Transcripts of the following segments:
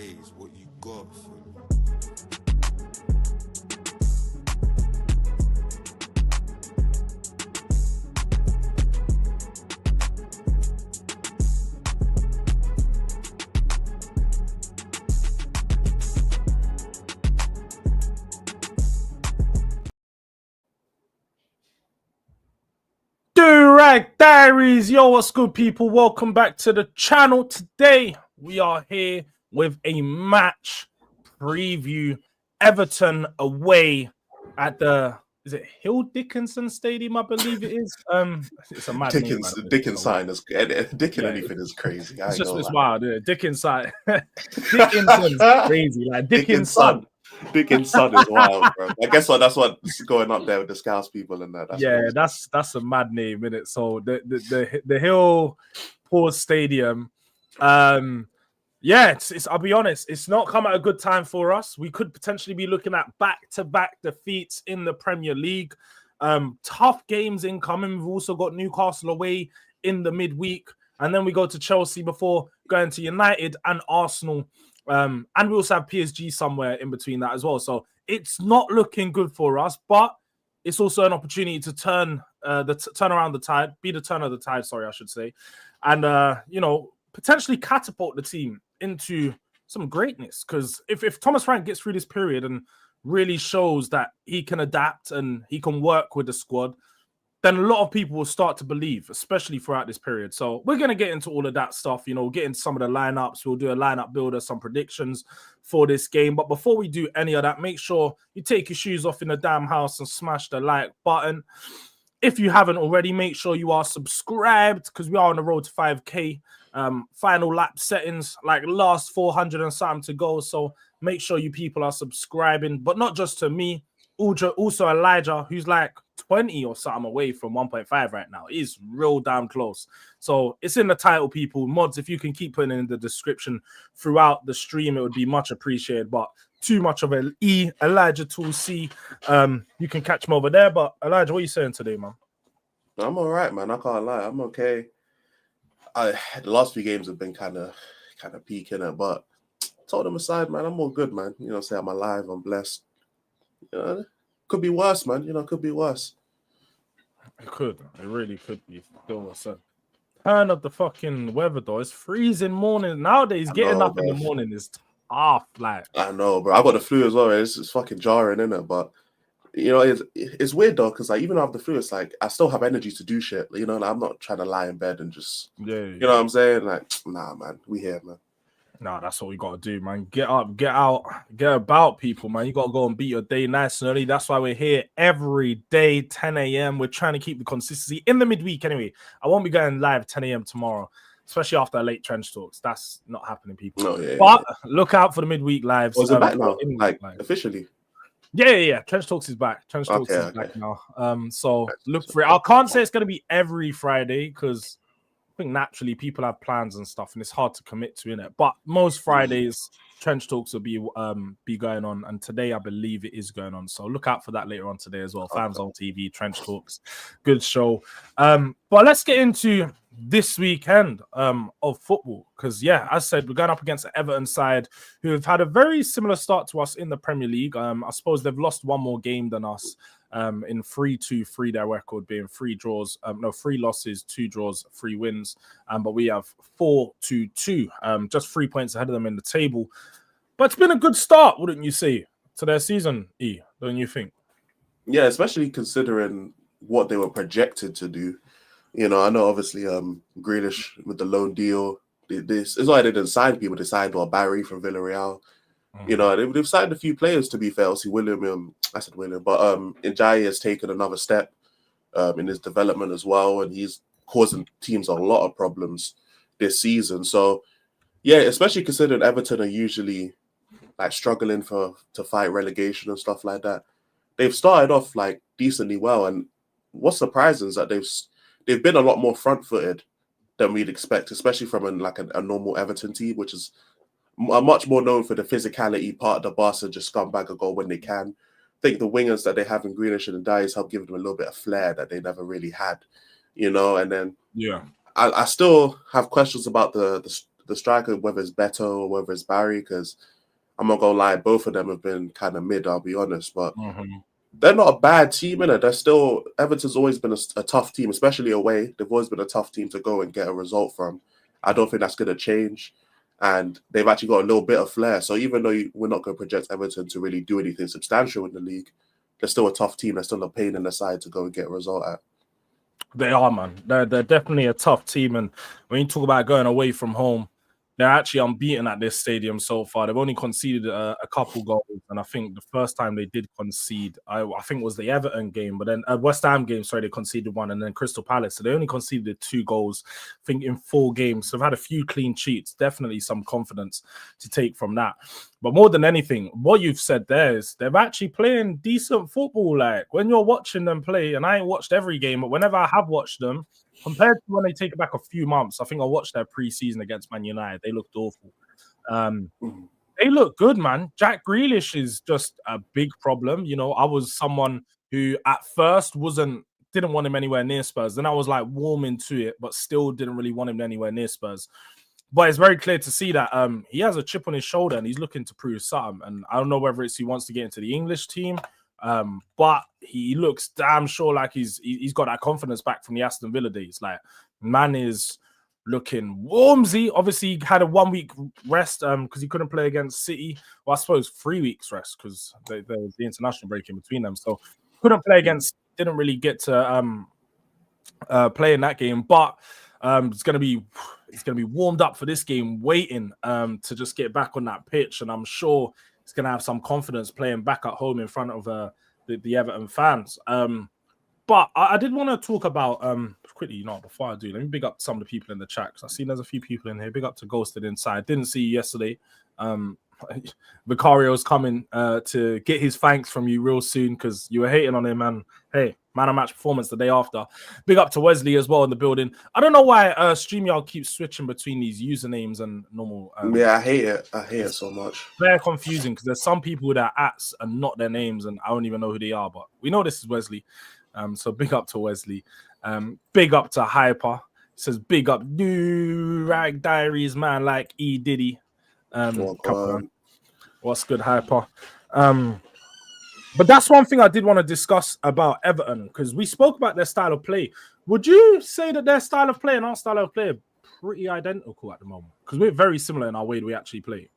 praise what you got for me. Durag Diaries, yo, what's good, people? Welcome back to the channel. Today we are here with a match preview. Everton away at the Hill Dickinson Stadium, I believe it is. It's a mad name. Dickens sign is Dickin anything is crazy. It's wild. Yeah. Dickens sign. Dickinson's crazy. Like Dickens son. Dickens son is wild, bro. I guess that's what's going up there with the Scouts people and that. That's a mad name, isn't it? So the Hill Pause Stadium. It's I'll be honest, it's not come at a good time for us. We could potentially be looking at back-to-back defeats in the Premier League. Tough games incoming. We've also got Newcastle away in the midweek, and then we go to Chelsea before going to United and Arsenal. And we also have PSG somewhere in between that as well. So it's not looking good for us, but it's also an opportunity to turn around the tide, be the turn of the tide, I should say, and potentially catapult the team into some greatness. Because if Thomas Frank gets through this period and really shows that he can adapt and he can work with the squad, then a lot of people will start to believe, especially throughout this period. So we're going to get into all of that stuff, get into some of the lineups. We'll do a lineup builder, some predictions for this game. But before we do any of that, make sure you take your shoes off in the damn house and smash the like button. If you haven't already, make sure you are subscribed because we are on the road to 5K. Final lap settings, like last 400 and something to go. So make sure you people are subscribing, but not just to me. Also Elijah, who's like 20 or something away from 1.5 right now. He's real damn close. So it's in the title, people. Mods, if you can keep putting in the description throughout the stream, it would be much appreciated. But too much of an Elijah Tool C. You can catch him over there. But Elijah, what are you saying today, man? I'm all right, man. I can't lie. I'm okay. The last few games have been kind of peaking it, but Tottenham aside, man, I'm all good, man. Say I'm alive, I'm blessed. Could be worse, man. Could be worse. It could. It really could be. Turn of the fucking weather, though. It's freezing morning. Nowadays, getting up in the morning is tough. Like, I know, bro. I got the flu as well. It's fucking jarring, innit? But, it's weird, though, because, even though I have the flu, it's like I still have energy to do shit. I'm not trying to lie in bed and just, you know what I'm saying? Like, nah, man. We here, man. Nah, that's what we got to do, man. Get up, get out, get about, people, man. You got to go and beat your day nice and early. That's why we're here every day, 10 a.m. We're trying to keep the consistency in the midweek anyway. I won't be going live 10 a.m. tomorrow, especially after a late trench talks. That's not happening, people. Oh, yeah, but look out for the midweek lives. Was it back now? Officially? Yeah. Trench Talks is back. Trench Talks is back now. So look for it. I can't say it's going to be every Friday because I think naturally people have plans and stuff, and it's hard to commit to, innit? But most Fridays, Trench Talks will be going on, and today I believe it is going on. So look out for that later on today as well. Fans on TV, Trench Talks, good show. But let's get into this weekend of football because, as I said, we're going up against the Everton side who have had a very similar start to us in the Premier League. I suppose they've lost one more game than us. In 3-2-3, their record being 3 losses, 2 draws, 3 wins. But we have 4-2-2, just 3 points ahead of them in the table. But it's been a good start, wouldn't you say, to their season, don't you think? Yeah, especially considering what they were projected to do. I know obviously Grealish with the loan deal. It's why they didn't sign people. They signed Barry from Villarreal. They've signed a few players, to be fair. Obviously, Njaye has taken another step in his development as well, and he's causing teams a lot of problems this season. So, especially considering Everton are usually struggling to fight relegation and stuff like that. They've started off decently well, and what's surprising is that they've been a lot more front-footed than we'd expect, especially from a normal Everton team, which is are much more known for the physicality part of the Barca, just scumbag a goal when they can. I think the wingers that they have in Grealish and Dias help give them a little bit of flair that they never really had, and then I still have questions about the the striker, whether it's Beto or whether it's Barry, because I'm not gonna lie, both of them have been kind of mid. I'll be honest, but they're not a bad team, innit? They're still Everton's always been a tough team, especially away. They've always been a tough team to go and get a result from. I don't think that's going to change, and they've actually got a little bit of flair. So even though we're not going to project Everton to really do anything substantial in the league, they're still a tough team. They're still a pain in the side to go and get a result at. They are, man. They're definitely a tough team, and when you talk about going away from home, they're actually unbeaten at this stadium so far. They've only conceded a couple goals, and I think the first time they did concede, I think it was the Everton game, but then West Ham game, sorry, they conceded one, and then Crystal Palace, so they only conceded 2 goals, I think, in 4 games. So they've had a few clean sheets, definitely some confidence to take from that. But more than anything, what you've said there is they're actually playing decent football. Like when you're watching them play, and I ain't watched every game, but whenever I have watched them, compared to when they take it back a few months, I think I watched their pre-season against Man United. They looked awful. They look good, man. Jack Grealish is just a big problem. You know, I was someone who at first didn't want him anywhere near Spurs. Then I was like warming to it, but still didn't really want him anywhere near Spurs. But it's very clear to see that he has a chip on his shoulder and he's looking to prove something. And I don't know whether it's he wants to get into the English team, but he looks damn sure like he's got that confidence back from the Aston Villa days. Like, man is looking warmsy. Obviously, he had a 1 week rest because he couldn't play against City. Well, I suppose 3 weeks rest because there was the international break in between them. So couldn't play against, didn't really get to play in that game. But it's gonna be warmed up for this game, waiting to just get back on that pitch, and I'm sure he's gonna have some confidence playing back at home in front of the Everton fans. But I did want to talk about quickly, before I do, let me big up some of the people in the chat because I've seen there's a few people in here. Big up to Ghosted Inside. Didn't see you yesterday. Vicario's coming to get his thanks from you real soon because you were hating on him, and hey, man of match performance the day after. Big up to Wesley as well in the building. I don't know why StreamYard keeps switching between these usernames and normal. Yeah, I hate it. I hate it so much. Very confusing because there's some people with their ats and not their names, and I don't even know who they are. But we know this is Wesley. So big up to Wesley. Big up to Hyper. It says big up Durag Diaries, man, like E Diddy. What's good, Hyper? But that's one thing I did want to discuss about Everton because we spoke about their style of play. Would you say that their style of play and our style of play are pretty identical at the moment? Because we're very similar in our way that we actually play.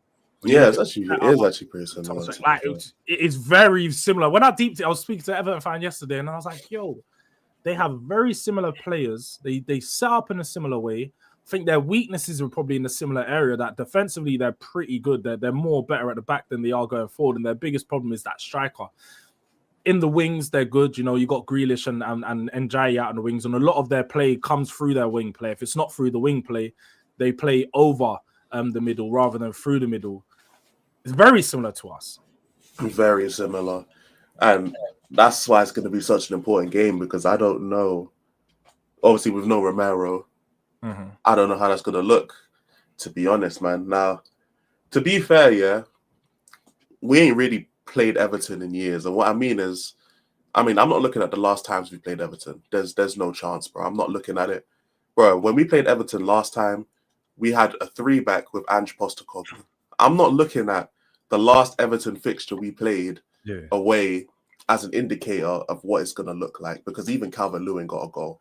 Yeah, it is actually pretty similar. Like, it's very similar. When I was speaking to Everton fan yesterday, and I was like, yo, they have very similar players. They set up in a similar way. I think their weaknesses are probably in a similar area, that defensively they're pretty good. They're more better at the back than they are going forward, and their biggest problem is that striker. In the wings, they're good. You know, you got Grealish and Njai out on the wings, and a lot of their play comes through their wing play. If it's not through the wing play, they play over the middle rather than through the middle. It's very similar to us. Very similar. And that's why it's going to be such an important game because I don't know. Obviously, with no Romero, I don't know how that's going to look, to be honest, man. Now, to be fair, yeah, we ain't really played Everton in years. And what I mean is, I'm not looking at the last times we played Everton. There's no chance, bro. I'm not looking at it. Bro, when we played Everton last time, we had a 3-back with Ange Postecoglou. I'm not looking at the last Everton fixture we played away as an indicator of what it's going to look like because even Calvert-Lewin got a goal.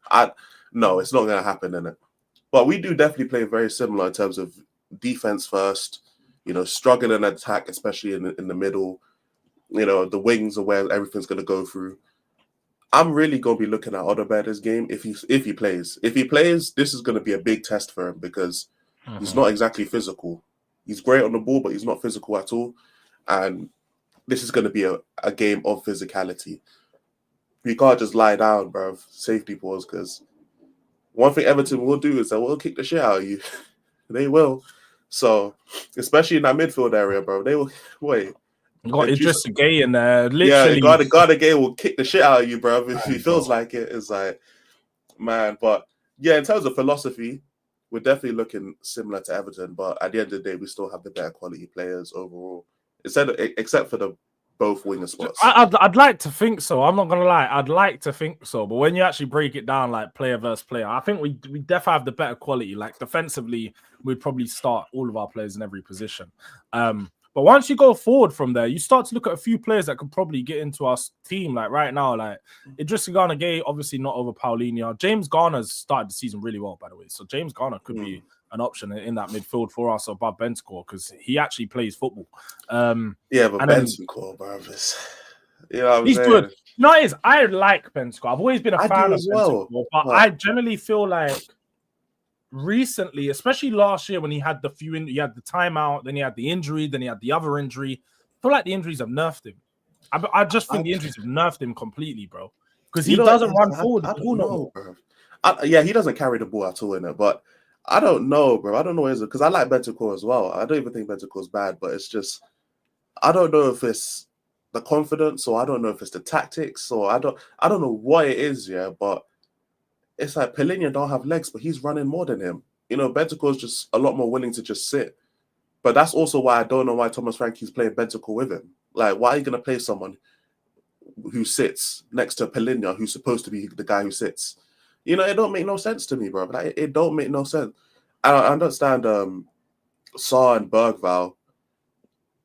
No, it's not going to happen, innit? But we do definitely play very similar in terms of defense first, struggling in attack, especially in the middle. The wings are where everything's going to go through. I'm really going to be looking at Odegaard's game if he plays. If he plays, this is going to be a big test for him because he's not exactly physical. He's great on the ball, but he's not physical at all. And this is going to be a game of physicality. You can't just lie down, bro. Safety pause, because one thing Everton will do is they will kick the shit out of you. They will. So, especially in that midfield area, bro, they will. Wait. You got Idris Gay in there. Literally. Yeah, Garda Gay will kick the shit out of you, bro. If he feels like it, it's like, man. But yeah, in terms of philosophy, we're definitely looking similar to Everton. But at the end of the day, we still have the better quality players overall. Except for the both winger spots. I'd like to think so. I'm not gonna lie. I'd like to think so. But when you actually break it down, like player versus player, I think we definitely have the better quality. Like defensively, we'd probably start all of our players in every position. But once you go forward from there, you start to look at a few players that could probably get into our team. Like right now, like Idrissa Gana-Gueye, obviously not over Paulinho. James Garner's started the season really well, by the way. So James Garner could be an option in that midfield for us above Bentancur because he actually plays football. Yeah, but Bentancur, brothers. You know what I'm he's saying? good. No, it is. I like Bentancur. I've always been a fan of Bentancur, but I generally feel like recently, especially last year when he had he had the timeout, then he had the injury, then he had the other injury. I feel like the injuries have nerfed him. I just think the injuries have nerfed him completely, bro. Because he doesn't run forward. I don't know, bro. He doesn't carry the ball at all in it, but I don't know, bro. I don't know what it is because I like Bentancur as well. I don't even think Bentancur's bad, but it's just I don't know if it's the confidence or I don't know if it's the tactics or I don't know what it is, yeah, but it's like Paulinho don't have legs, but he's running more than him. You know, Bentancur's just a lot more willing to just sit. But that's also why I don't know why Thomas Frankie's playing Bentancur with him. Like, why are you going to play someone who sits next to Paulinho, who's supposed to be the guy who sits? You know, it don't make no sense to me, bro. Like, it don't make no sense. I understand Saar and Bergvall,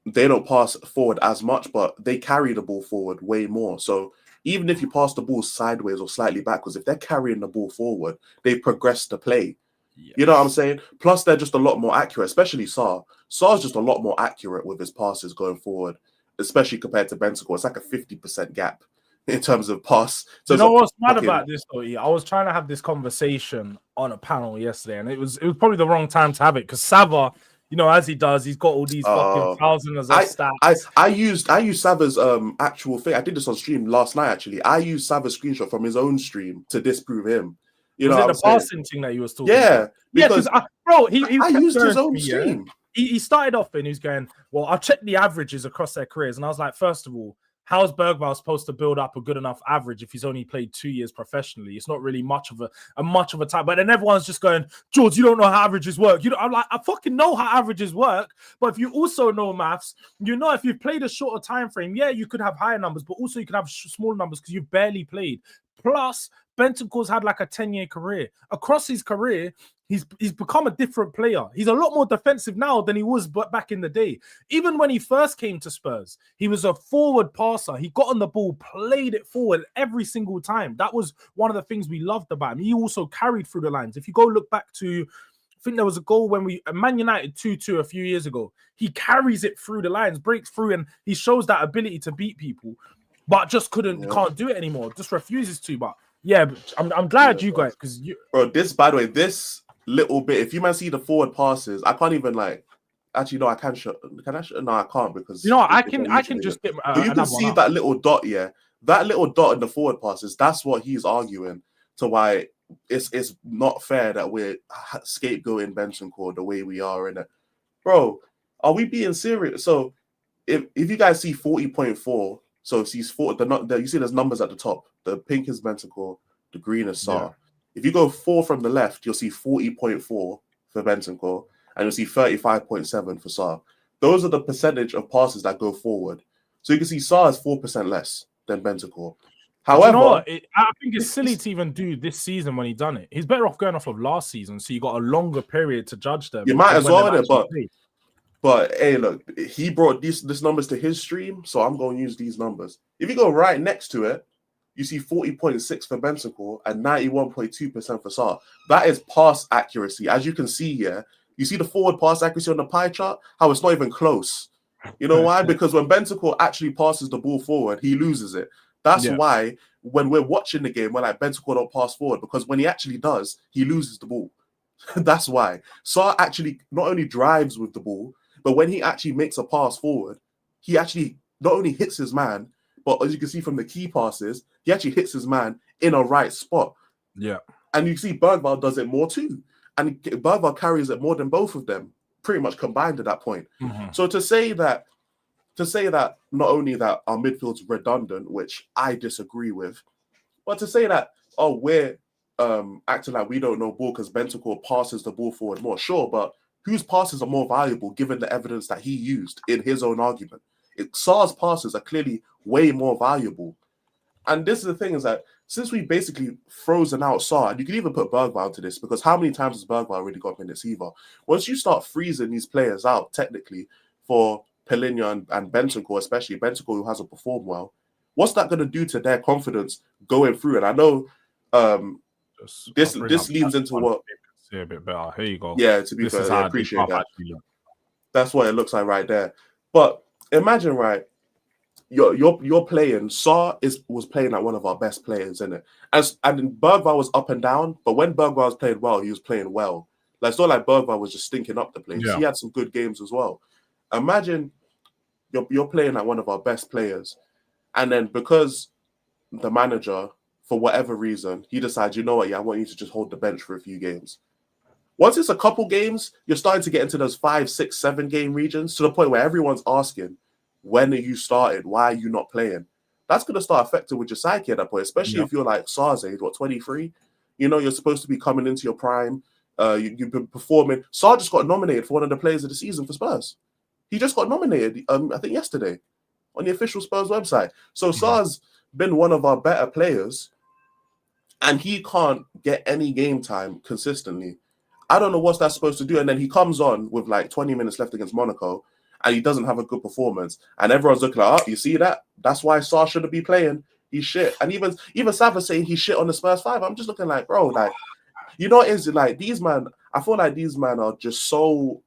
they don't pass forward as much, but they carry the ball forward way more. So even if you pass the ball sideways or slightly backwards, if they're carrying the ball forward, they progress the play. Yes. You know what I'm saying? Plus, they're just a lot more accurate, especially Saar. Saar's just a lot more accurate with his passes going forward, especially compared to Bentancur. It's like a 50% gap in terms of pass. So you know what's mad about this, though? I was trying to have this conversation on a panel yesterday, and it was probably the wrong time to have it because Sava, you know, as he does, he's got all these fucking thousands of stats. I used Sava's actual thing. I did this on stream last night, actually. I used Sava's screenshot from his own stream to disprove him. You know, was it the passing thing that he was talking about? Because bro, he I used his own stream. He started off and he's going, well, I'll check the averages across their careers. And I was like, first of all, how's Bergvall supposed to build up a good enough average if he's only played 2 years professionally? It's not really much of a time. But then everyone's just going, Jords, you don't know how averages work. You know, I'm like, I fucking know how averages work. But if you also know maths, you know if you've played a shorter time frame, yeah, you could have higher numbers, but also you could have smaller numbers because you've barely played. Plus, Bentancur's had like a 10-year career. Across his career, he's become a different player. He's a lot more defensive now than he was back in the day. Even when he first came to Spurs, he was a forward passer. He got on the ball, played it forward every single time. That was one of the things we loved about him. He also carried through the lines. If you go look back to, I think there was a goal when Man United 2-2 a few years ago. He carries it through the lines, breaks through, and he shows that ability to beat people, but just can't do it anymore. Just refuses to. But yeah, I'm glad you guys, because bro, by the way, this little bit, if you man see the forward passes, I can't even actually no, I can show. Can I show? No, I can't because you know I can just get. But you can see that little dot, yeah, that little dot in the forward passes. That's what he's arguing to why it's not fair that we're scapegoating Bentancur the way we are in it, bro. Are we being serious? So if you guys see 40.4. So he's 40. You see there's numbers at the top. The pink is Bentancur, the green is Saar. Yeah. If you go 4 from the left, you'll see 40.4 for Bentancur, and you'll see 35.7 for Saar. Those are the percentage of passes that go forward. So you can see Saar is 4% less than Bentancur. However, you know what? I think it's silly to even do this season when he done it. He's better off going off of last season, so you got a longer period to judge them. You might as well, but hey, look, he brought these numbers to his stream, so I'm going to use these numbers. If you go right next to it, you see 40.6 for Bentancur and 91.2% for Saar. That is pass accuracy. As you can see here, you see the forward pass accuracy on the pie chart, how it's not even close. You know why? Because when Bentancur actually passes the ball forward, he loses it. That's why when we're watching the game, we're like, Bentancur don't pass forward, because when he actually does, he loses the ball. That's why. Saar actually not only drives with the ball, but when he actually makes a pass forward, he actually not only hits his man, but as you can see from the key passes, he actually hits his man in a right spot. Yeah. And you see Bergvall does it more too. And Bergvall carries it more than both of them, pretty much combined at that point. Mm-hmm. So to say that not only that our midfield's redundant, which I disagree with, but to say that, we're acting like we don't know ball because Bentancur passes the ball forward more. Sure, but whose passes are more valuable given the evidence that he used in his own argument? Sar's passes are clearly way more valuable. And this is the thing, is that since we basically frozen out Sar, and you can even put Bergvall into this, because how many times has Bergvall really got minutes either? Once you start freezing these players out, technically, for Pelinha and Bentancur, especially Bentancur, who hasn't performed well, what's that going to do to their confidence going through? And I know this leans into what... See a bit better. Here you go. Yeah, to be fair, I appreciate that. That's what it looks like right there. But imagine, right, you're playing. was playing like one of our best players, isn't it? And Bergvall was up and down, but when Bergvall was playing well, he was playing well. Like, it's not like Bergvall was just stinking up the place. Yeah. He had some good games as well. Imagine you're playing like one of our best players, and then because the manager, for whatever reason, he decides, you know what, I want you to just hold the bench for a few games. Once it's a couple games, you're starting to get into those 5, 6, 7 game regions, to the point where everyone's asking, when are you started? Why are you not playing? That's going to start affecting with your psyche at that point, especially if you're like Sar's age, 23? You're supposed to be coming into your prime. You've been performing. Sar just got nominated for one of the players of the season for Spurs. He just got nominated, I think yesterday, on the official Spurs website. So Sar's been one of our better players, and he can't get any game time consistently. I don't know what's that supposed to do. And then he comes on with like 20 minutes left against Monaco, and he doesn't have a good performance. And everyone's looking like, you see that? That's why Sar shouldn't be playing. He's shit. And even Sava's saying he's shit on the Spurs 5. I'm just looking like, bro, like, what is it? Like, these man, I feel like these men are just so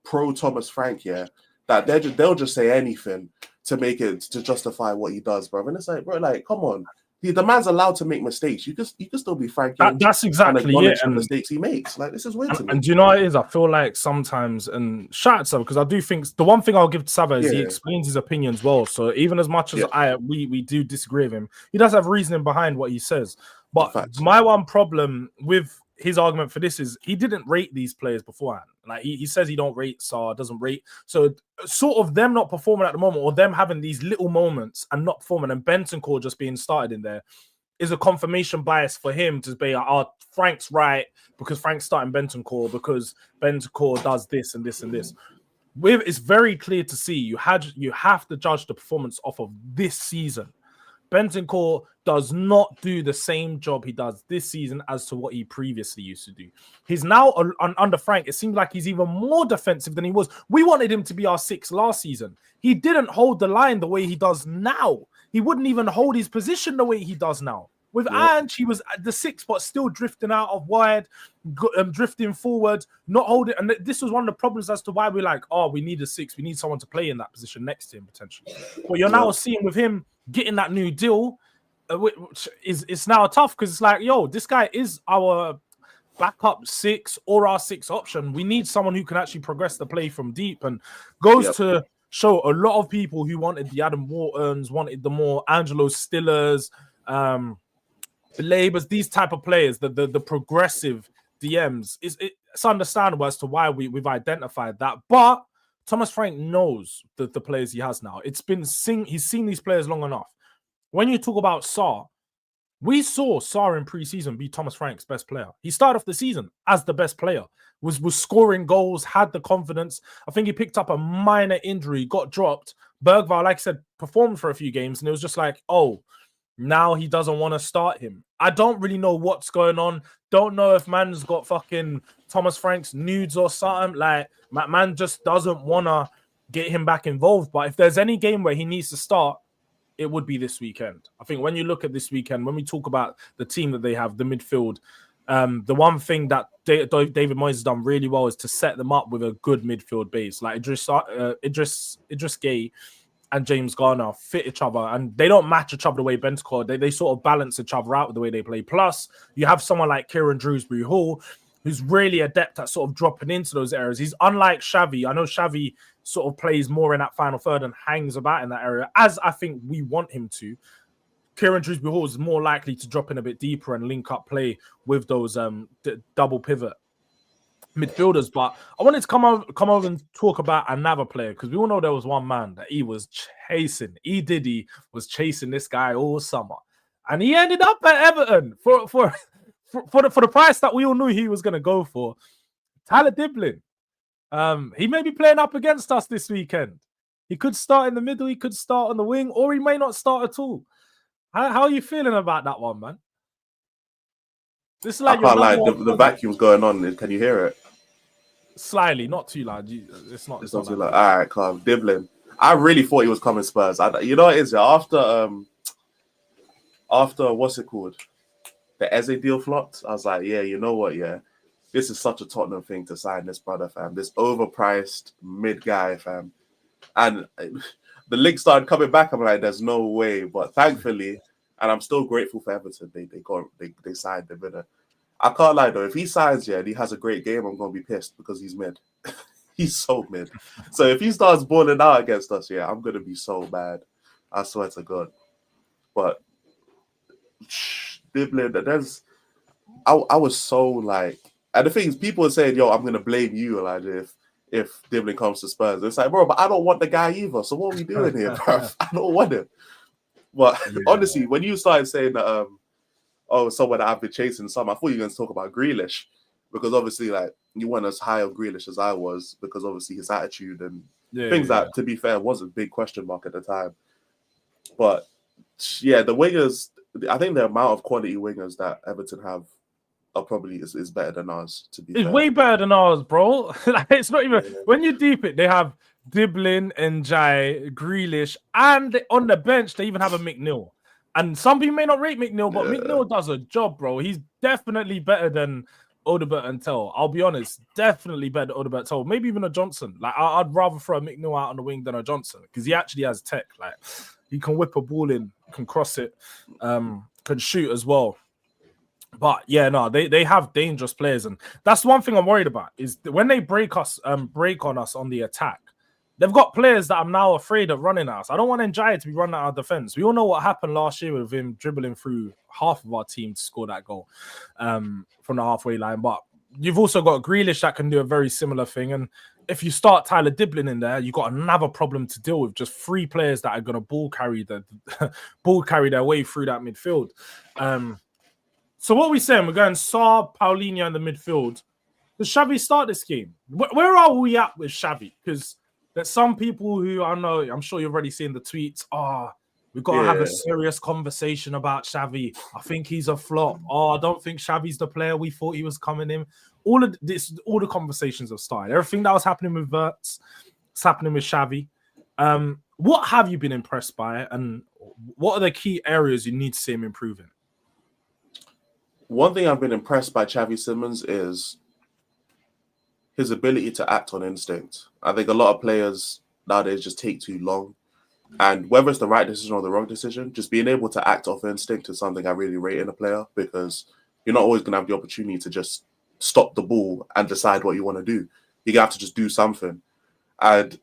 pro Thomas Frank, that they'll just say anything to justify what he does, bro. And it's like, bro, like, come on. The man's allowed to make mistakes. You can still be frank. That's exactly it. And mistakes he makes. Like, this is weird to me. And do you know what it is? I feel like sometimes, and shout out to Sava, because I do think the one thing I'll give to Sava is he explains his opinions well. So even as much as we do disagree with him, he does have reasoning behind what he says. But my one problem with his argument for this is he didn't rate these players beforehand. Like, he says he don't rate Sar, doesn't rate. So sort of them not performing at the moment, or them having these little moments and not performing, and Bentancur just being started in there, is a confirmation bias for him to be like, Frank's right because Frank's starting Bentancur, because Bentancur does this and this and this. It's very clear to see you have to judge the performance off of this season. Bentancur does not do the same job he does this season as to what he previously used to do. He's now under Frank. It seems like he's even more defensive than he was. We wanted him to be our 6 last season. He didn't hold the line the way he does now. He wouldn't even hold his position the way he does now. With Ange, he was at the 6 spot, still drifting out of wide, drifting forward, not holding. And this was one of the problems as to why we're like, we need a 6. We need someone to play in that position next to him, potentially. But you're now seeing with him getting that new deal, which it's now tough, because it's like, this guy is our backup 6 or our 6 option. We need someone who can actually progress the play from deep, and goes to show a lot of people who wanted the Adam Whartons, wanted the more Angelo Stillers, the Labours, these type of players, the progressive DMs. It's understandable as to why we've identified that, but Thomas Frank knows the players he has now. He's seen these players long enough. When you talk about Sar, we saw Sar in pre-season be Thomas Frank's best player. He started off the season as the best player, was scoring goals, had the confidence. I think he picked up a minor injury, got dropped. Bergvall, like I said, performed for a few games, and it was just like, now he doesn't want to start him. I don't really know what's going on. Don't know if man's got fucking Thomas Frank's nudes or something. Like, man just doesn't want to get him back involved. But if there's any game where he needs to start, it would be this weekend. I think when you look at this weekend, when we talk about the team that they have, the midfield, the one thing that David Moyes has done really well is to set them up with a good midfield base. Like Idris Gueye and James Garner fit each other, and they don't match each other the way Bentancur. They sort of balance each other out with the way they play. Plus, you have someone like Kieran Dewsbury-Hall, who's really adept at sort of dropping into those areas. He's unlike Xavi. I know Xavi sort of plays more in that final third and hangs about in that area, as I think we want him to. Kieran Dewsbury-Hall is more likely to drop in a bit deeper and link up play with those double pivot midfielders. But I wanted to come over and talk about another player, because we all know there was one man that he was chasing. Diddy was chasing this guy all summer, and he ended up at Everton for the price that we all knew he was going to go for. Tyler Diblin. He may be playing up against us this weekend. He could start in the middle, he could start on the wing, or he may not start at all. How are you feeling about that one, man? This is like I your can't number lie. one The vacuum's going on. Can you hear it? slightly, not too loud. It's not It's that not too loud. loud. All right, calm. Dibbling. I really thought he was coming Spurs. You know what it is? Yeah? After what's it called? The Eze deal flopped. I was like, yeah, you know what? Yeah, this is such a Tottenham thing to sign this brother, fam. This overpriced mid guy, fam. And the link started coming back. I'm like, there's no way. But thankfully, and I'm still grateful for Everton. They signed him. I can't lie though. If he signs, yeah, and he has a great game, I'm gonna be pissed because he's mid. He's so mid. So if he starts balling out against us, yeah, I'm gonna be so bad. I swear to God. But Dibbling, I was so like, and the thing is, people are saying, "Yo, I'm gonna blame you," like if Dibbling comes to Spurs. It's like, bro, but I don't want the guy either. So what are we doing here, bro? I don't want him. But honestly, when you started saying that, someone that I've been chasing some, I thought you were going to talk about Grealish, because obviously, like, you weren't as high on Grealish as I was, because obviously his attitude and things that, to be fair, was a big question mark at the time. But yeah, the wingers, I think the amount of quality wingers that Everton have are probably is better than ours, to be fair. It's way better than ours, bro. Like, it's not even when you deep it, they have Diblin, Njai, Grealish, and on the bench they even have a McNeil. And some people may not rate McNeil, but McNeil does a job, bro. He's definitely better than Odobert and Tell. I'll be honest, definitely better than Odobert and Tell. Maybe even a Johnson. Like, I'd rather throw a McNeil out on the wing than a Johnson, because he actually has tech. Like, he can whip a ball in, can cross it, can shoot as well. But yeah, no, they have dangerous players, and that's one thing I'm worried about is when they break on us on the attack. They've got players that I'm now afraid of running at us. I don't want Njai to be running out of defense. We all know what happened last year with him dribbling through half of our team to score that goal from the halfway line. But you've also got Grealish that can do a very similar thing. And if you start Tyler Diblin in there, you've got another problem to deal with. Just three players that are going to ball carry their way through that midfield. So what are we saying? We're going Saar, Paulinho in the midfield. Does Xavi start this game? Where are we at with Xavi? Because there's some people who I know, I'm sure you've already seen the tweets. We've got to have a serious conversation about Xavi. I think he's a flop. I don't think Xavi's the player we thought he was coming in. All the conversations have started. Everything that was happening with Wirtz, it's happening with Xavi. What have you been impressed by, and what are the key areas you need to see him improving? One thing I've been impressed by Xavi Simons is his ability to act on instinct. I think a lot of players nowadays just take too long. And whether it's the right decision or the wrong decision, just being able to act off instinct is something I really rate in a player, because you're not always going to have the opportunity to just stop the ball and decide what you want to do. You're going to have to just do something. And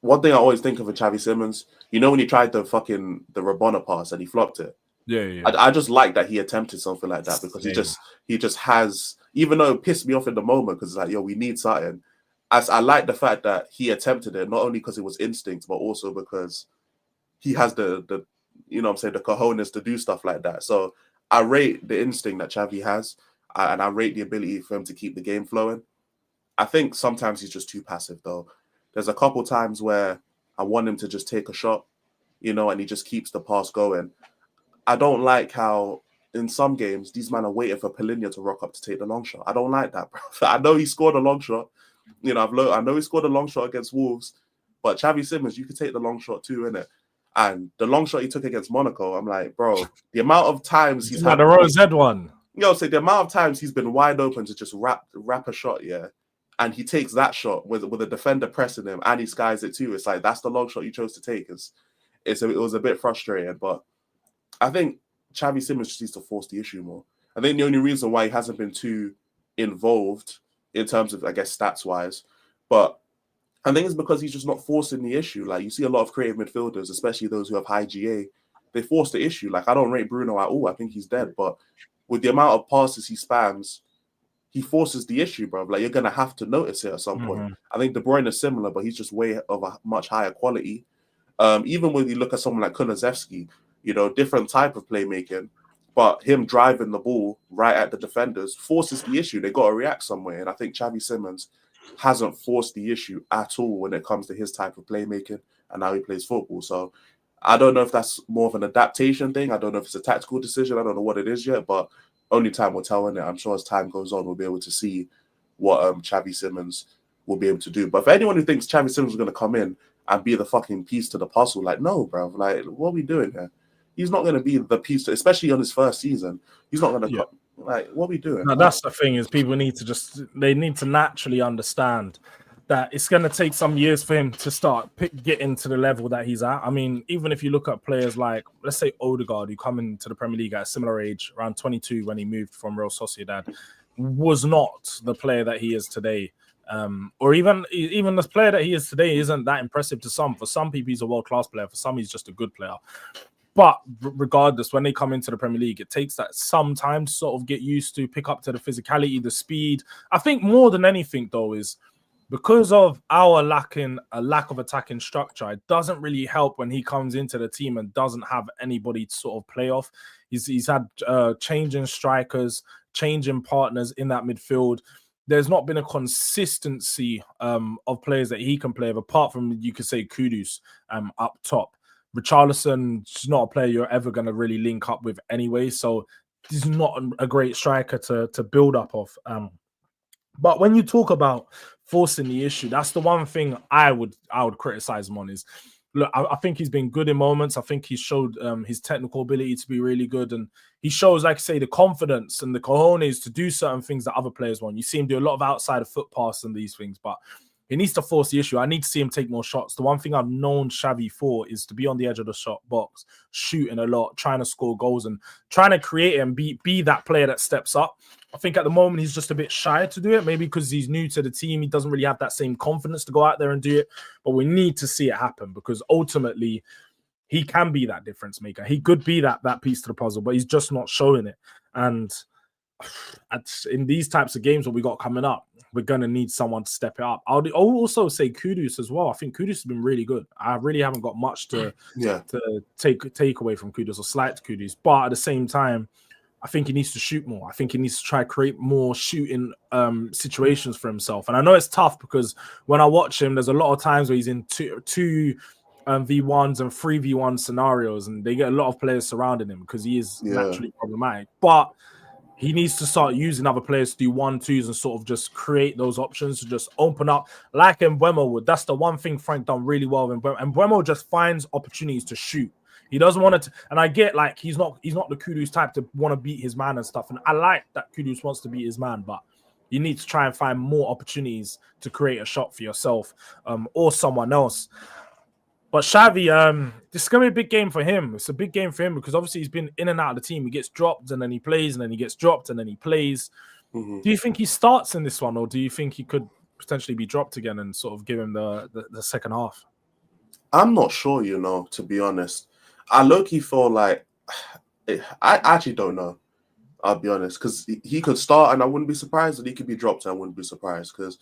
one thing I always think of with Xavi Simons, you know when he tried the Rabona pass and he flopped it? Yeah. I just like that he attempted something like that, because he just has, even though it pissed me off in the moment because it's like, yo, we need something. I like the fact that he attempted it, not only because it was instinct, but also because he has the you know what I'm saying, the cojones to do stuff like that. So I rate the instinct that Xavi has, and I rate the ability for him to keep the game flowing. I think sometimes he's just too passive though. There's a couple times where I want him to just take a shot, and he just keeps the pass going. I don't like how in some games these men are waiting for Paulinho to rock up to take the long shot. I don't like that, bro. I know he scored a long shot. I know he scored a long shot against Wolves, but Xavi Simons, you could take the long shot too, innit? And the long shot he took against Monaco, I'm like, bro, the amount of times he's had the Rose Ed one. The amount of times he's been wide open to just wrap a shot, and he takes that shot with a defender pressing him, and he skies it too. It's like, that's the long shot you chose to take. It was a bit frustrating, but I think Xavi Simons just needs to force the issue more. I think the only reason why he hasn't been too involved in terms of, I guess, stats-wise, but I think it's because he's just not forcing the issue. Like, you see a lot of creative midfielders, especially those who have high GA, they force the issue. Like, I don't rate Bruno at all. I think he's dead. But with the amount of passes he spams, he forces the issue, bro. Like, you're going to have to notice it at some point. I think De Bruyne is similar, but he's just way of a much higher quality. Even when you look at someone like Kulusevski, different type of playmaking, but him driving the ball right at the defenders forces the issue. They got to react somewhere. And I think Xavi Simons, hasn't forced the issue at all when it comes to his type of playmaking and how he plays football. So I don't know if that's more of an adaptation thing. I don't know if it's a tactical decision. I don't know what it is yet, but only time will tell. And I'm sure as time goes on, we'll be able to see what Xavi Simons will be able to do. But for anyone who thinks Xavi Simons is going to come in and be the fucking piece to the puzzle, like, no, bro, like, what are we doing here? He's not going to be the piece, especially on his first season. He's not going to like, what are we doing? No, that's the thing, is people need to naturally understand that it's going to take some years for him to start getting to the level that he's at. I mean, even if you look at players like, let's say, Odegaard, who come into the Premier League at a similar age, around 22 when he moved from Real Sociedad, was not the player that he is today. Or even the player that he is today isn't that impressive to some. For some people, he's a world-class player. For some, he's just a good player. But regardless, when they come into the Premier League, it takes that some time to sort of get used to, pick up to the physicality, the speed. I think more than anything, though, is because of our lack of attacking structure, it doesn't really help when he comes into the team and doesn't have anybody to sort of play off. He's had changing strikers, changing partners in that midfield. There's not been a consistency of players that he can play with, apart from, you could say, Kudus up top. Richarlison is not a player you're ever going to really link up with anyway, so he's not a great striker to build up of. But when you talk about forcing the issue, that's the one thing I would criticize him on. Is, look, I think he's been good in moments. I think he's showed his technical ability to be really good, and he shows, like I say, the confidence and the cojones to do certain things that other players want. You see him do a lot of outside of foot pass and these things, but he needs to force the issue. I need to see him take more shots. The one thing I've known Xavi for is to be on the edge of the shot box, shooting a lot, trying to score goals and trying to create and be that player that steps up. I think at the moment he's just a bit shy to do it, maybe because he's new to the team. He doesn't really have that same confidence to go out there and do it. But we need to see it happen, because ultimately he can be that difference maker. He could be that piece to the puzzle, but he's just not showing it. And in these types of games that we got coming up, we're going to need someone to step it up. I'll also say Kudus as well. I think Kudus has been really good. I really haven't got much to take away from Kudus or slight to Kudus. But at the same time, I think he needs to shoot more. I think he needs to try to create more shooting situations for himself. And I know it's tough, because when I watch him, there's a lot of times where he's in two V1s and 3v1 scenarios, and they get a lot of players surrounding him because he is naturally problematic. But he needs to start using other players to do 1-2s and sort of just create those options to just open up, like Mbeumo would. That's the one thing Frank done really well. And Mbeumo just finds opportunities to shoot. He doesn't want to, and I get, like, he's not the Kudus type to want to beat his man and stuff. And I like that Kudus wants to beat his man, but you need to try and find more opportunities to create a shot for yourself or someone else. But Xavi, this is going to be a big game for him. It's a big game for him because obviously he's been in and out of the team. He gets dropped and then he plays, and then he gets dropped and then he plays. Mm-hmm. Do you think he starts in this one, or do you think he could potentially be dropped again and sort of give him the second half? I'm not sure, to be honest. I low-key feel like I actually don't know. I'll be honest, because he could start and I wouldn't be surprised, and he could be dropped and I wouldn't be surprised, because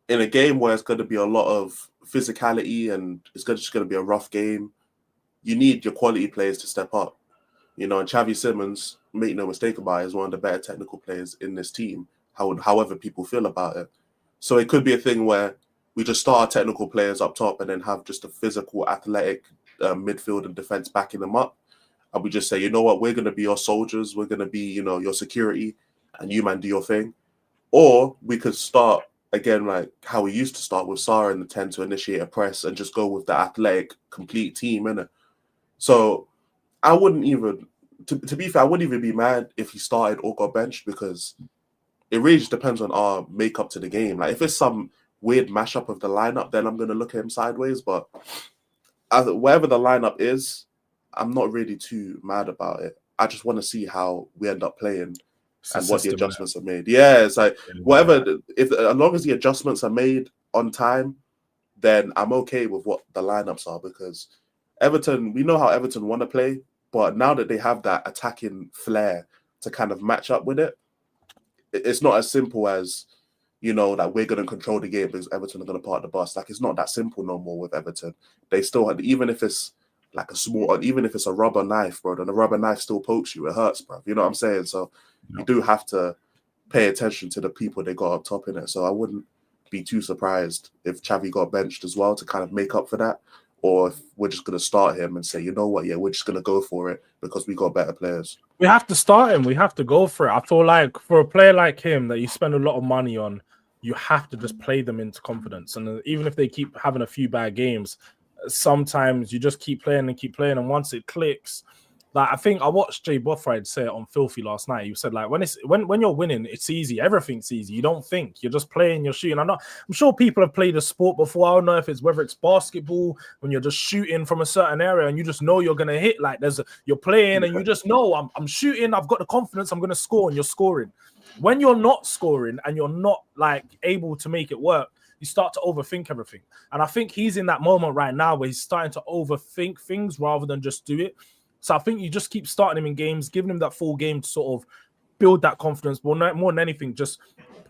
in a game where it's going to be a lot of physicality and it's just going to be a rough game, you need your quality players to step up. And Xavi Simons, make no mistake about it, is one of the better technical players in this team, however people feel about it. So it could be a thing where we just start our technical players up top and then have just a physical, athletic midfield and defense backing them up. And we just say, you know what, we're going to be your soldiers, we're going to be, your security, and you, man, do your thing. Or we could start again, like how we used to start with Sarr in the 10 to initiate a press and just go with the athletic, complete team, innit? So I wouldn't even, to be fair, I wouldn't even be mad if he started or got benched, because it really just depends on our makeup to the game. Like, if it's some weird mashup of the lineup, then I'm going to look at him sideways. But wherever the lineup is, I'm not really too mad about it. I just want to see how we end up playing and what the adjustments are made. Yeah, it's like whatever. As long as the adjustments are made on time, then I'm okay with what the lineups are, because Everton, we know how Everton want to play, but now that they have that attacking flair to kind of match up with it, it's not as simple as, that we're going to control the game because Everton are going to park the bus. Like, it's not that simple no more with Everton. They still, even if it's like even if it's a rubber knife, bro, then the rubber knife still pokes you. It hurts, bro. You know what I'm saying? So you do have to pay attention to the people they got up top in it. So I wouldn't be too surprised if Xavi got benched as well to kind of make up for that, or if we're just going to start him and say, you know what, yeah, we're just going to go for it because we got better players. We have to start him. We have to go for it. I feel like for a player like him that you spend a lot of money on, you have to just play them into confidence. And even if they keep having a few bad games, sometimes you just keep playing. And once it clicks, like I think I watched Jay Bothright say it on Filthy last night. He said, like, when you're winning, it's easy. Everything's easy. You don't think. You're just playing, you're shooting. I'm sure people have played a sport before. I don't know if it's whether it's basketball, when you're just shooting from a certain area and you just know you're gonna hit. Like you're playing and you just know I'm shooting, I've got the confidence, I'm gonna score, and you're scoring. When you're not scoring and you're not like able to make it work, you start to overthink everything. And I think he's in that moment right now where he's starting to overthink things rather than just do it. So I think you just keep starting him in games, giving him that full game to sort of build that confidence. But more than anything, just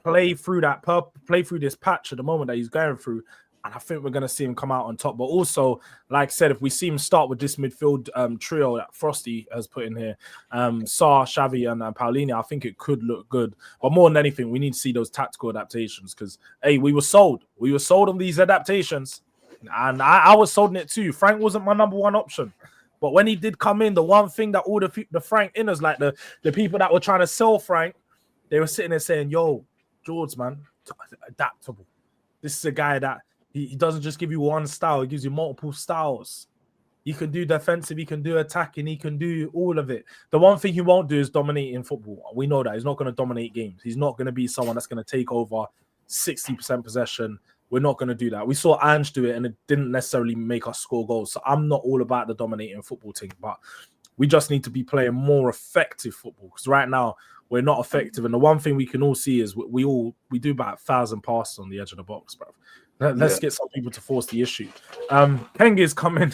play through this patch at the moment that he's going through. And I think we're going to see him come out on top. But also, like I said, if we see him start with this midfield trio that Frosty has put in here, Sarr, Xavi, and Paulinho, I think it could look good. But more than anything, we need to see those tactical adaptations because, hey, we were sold. We were sold on these adaptations. And I was sold on it too. Frank wasn't my number one option. But when he did come in, the one thing that all the Frank inners, like the people that were trying to sell Frank, they were sitting there saying, yo, Jords, man, adaptable. This is a guy that he doesn't just give you one style. He gives you multiple styles. He can do defensive. He can do attacking. He can do all of it. The one thing he won't do is dominate in football. We know that. He's not going to dominate games. He's not going to be someone that's going to take over 60% possession. We're not going to do that. We saw Ange do it, and it didn't necessarily make us score goals. So I'm not all about the dominating football thing, but we just need to be playing more effective football because right now we're not effective. And the one thing we can all see is we do about 1,000 passes on the edge of the box, bro. Let's get some people to force the issue. Kengi's coming.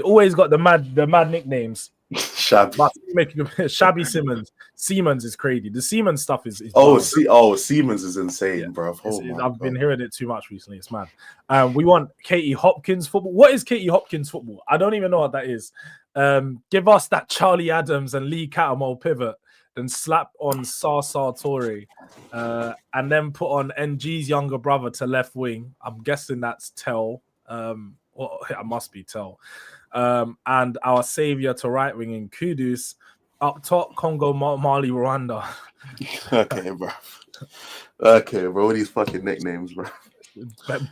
Always got the mad nicknames. Shabby Siemens is crazy. The Siemens stuff is Siemens is insane, bro. I've been hearing it too much recently. It's mad. We want Katie Hopkins football. What is Katie Hopkins football? I don't even know what that is. Give us that Charlie Adams and Lee Catamol pivot, then slap on Sasa Torre, and then put on NG's younger brother to left wing. I'm guessing that's Tell. It must be Tell. And our savior to right wing in Kudus, up top Congo, Mali, Rwanda. Okay, bro. All these fucking nicknames, bro.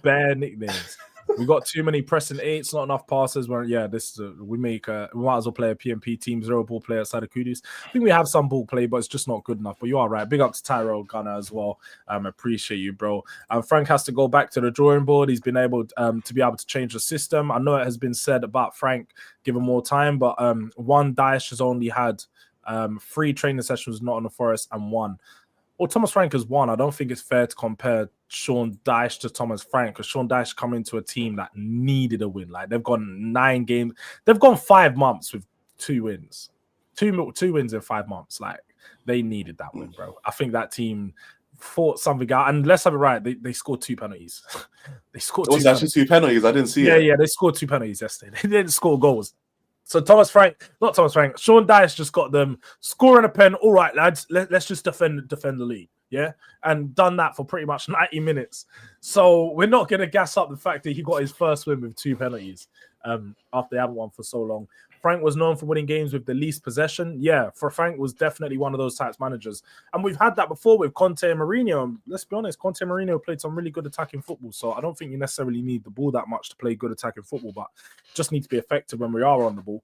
Bare nicknames. We got too many pressing eights, not enough passes. We might as well play a PMP team, 0 ball play outside of Kudus. I think we have some ball play, but it's just not good enough. But you are right. Big up to Tyrell Gunner as well. Appreciate you, bro. Frank has to go back to the drawing board. He's been able to change the system. I know it has been said about Frank, give him more time, but one Daesh has only had 3 training sessions not on the Forest and 1. Well, Thomas Frank has won. I don't think it's fair to compare Sean Dyche to Thomas Frank because Sean Dyche come into a team that needed a win. Like they've gone 9 games. They've gone 5 months with 2 wins. 2 wins in 5 months. Like they needed that win, bro. I think that team fought something out. And let's have it right. They scored 2 penalties. They scored 2 penalties. 2 penalties. I didn't see it. Yeah, they scored 2 penalties yesterday. They didn't score goals. So Sean Dyche just got them scoring a pen. All right, lads, let's just defend the lead, yeah, and done that for pretty much 90 minutes. So we're not going to gas up the fact that he got his first win with 2 penalties after they haven't won for so long. Frank was known for winning games with the least possession. Yeah, for Frank was definitely one of those types managers. And we've had that before with Conte and Mourinho. And let's be honest, Conte and Mourinho played some really good attacking football. So I don't think you necessarily need the ball that much to play good attacking football, but just need to be effective when we are on the ball.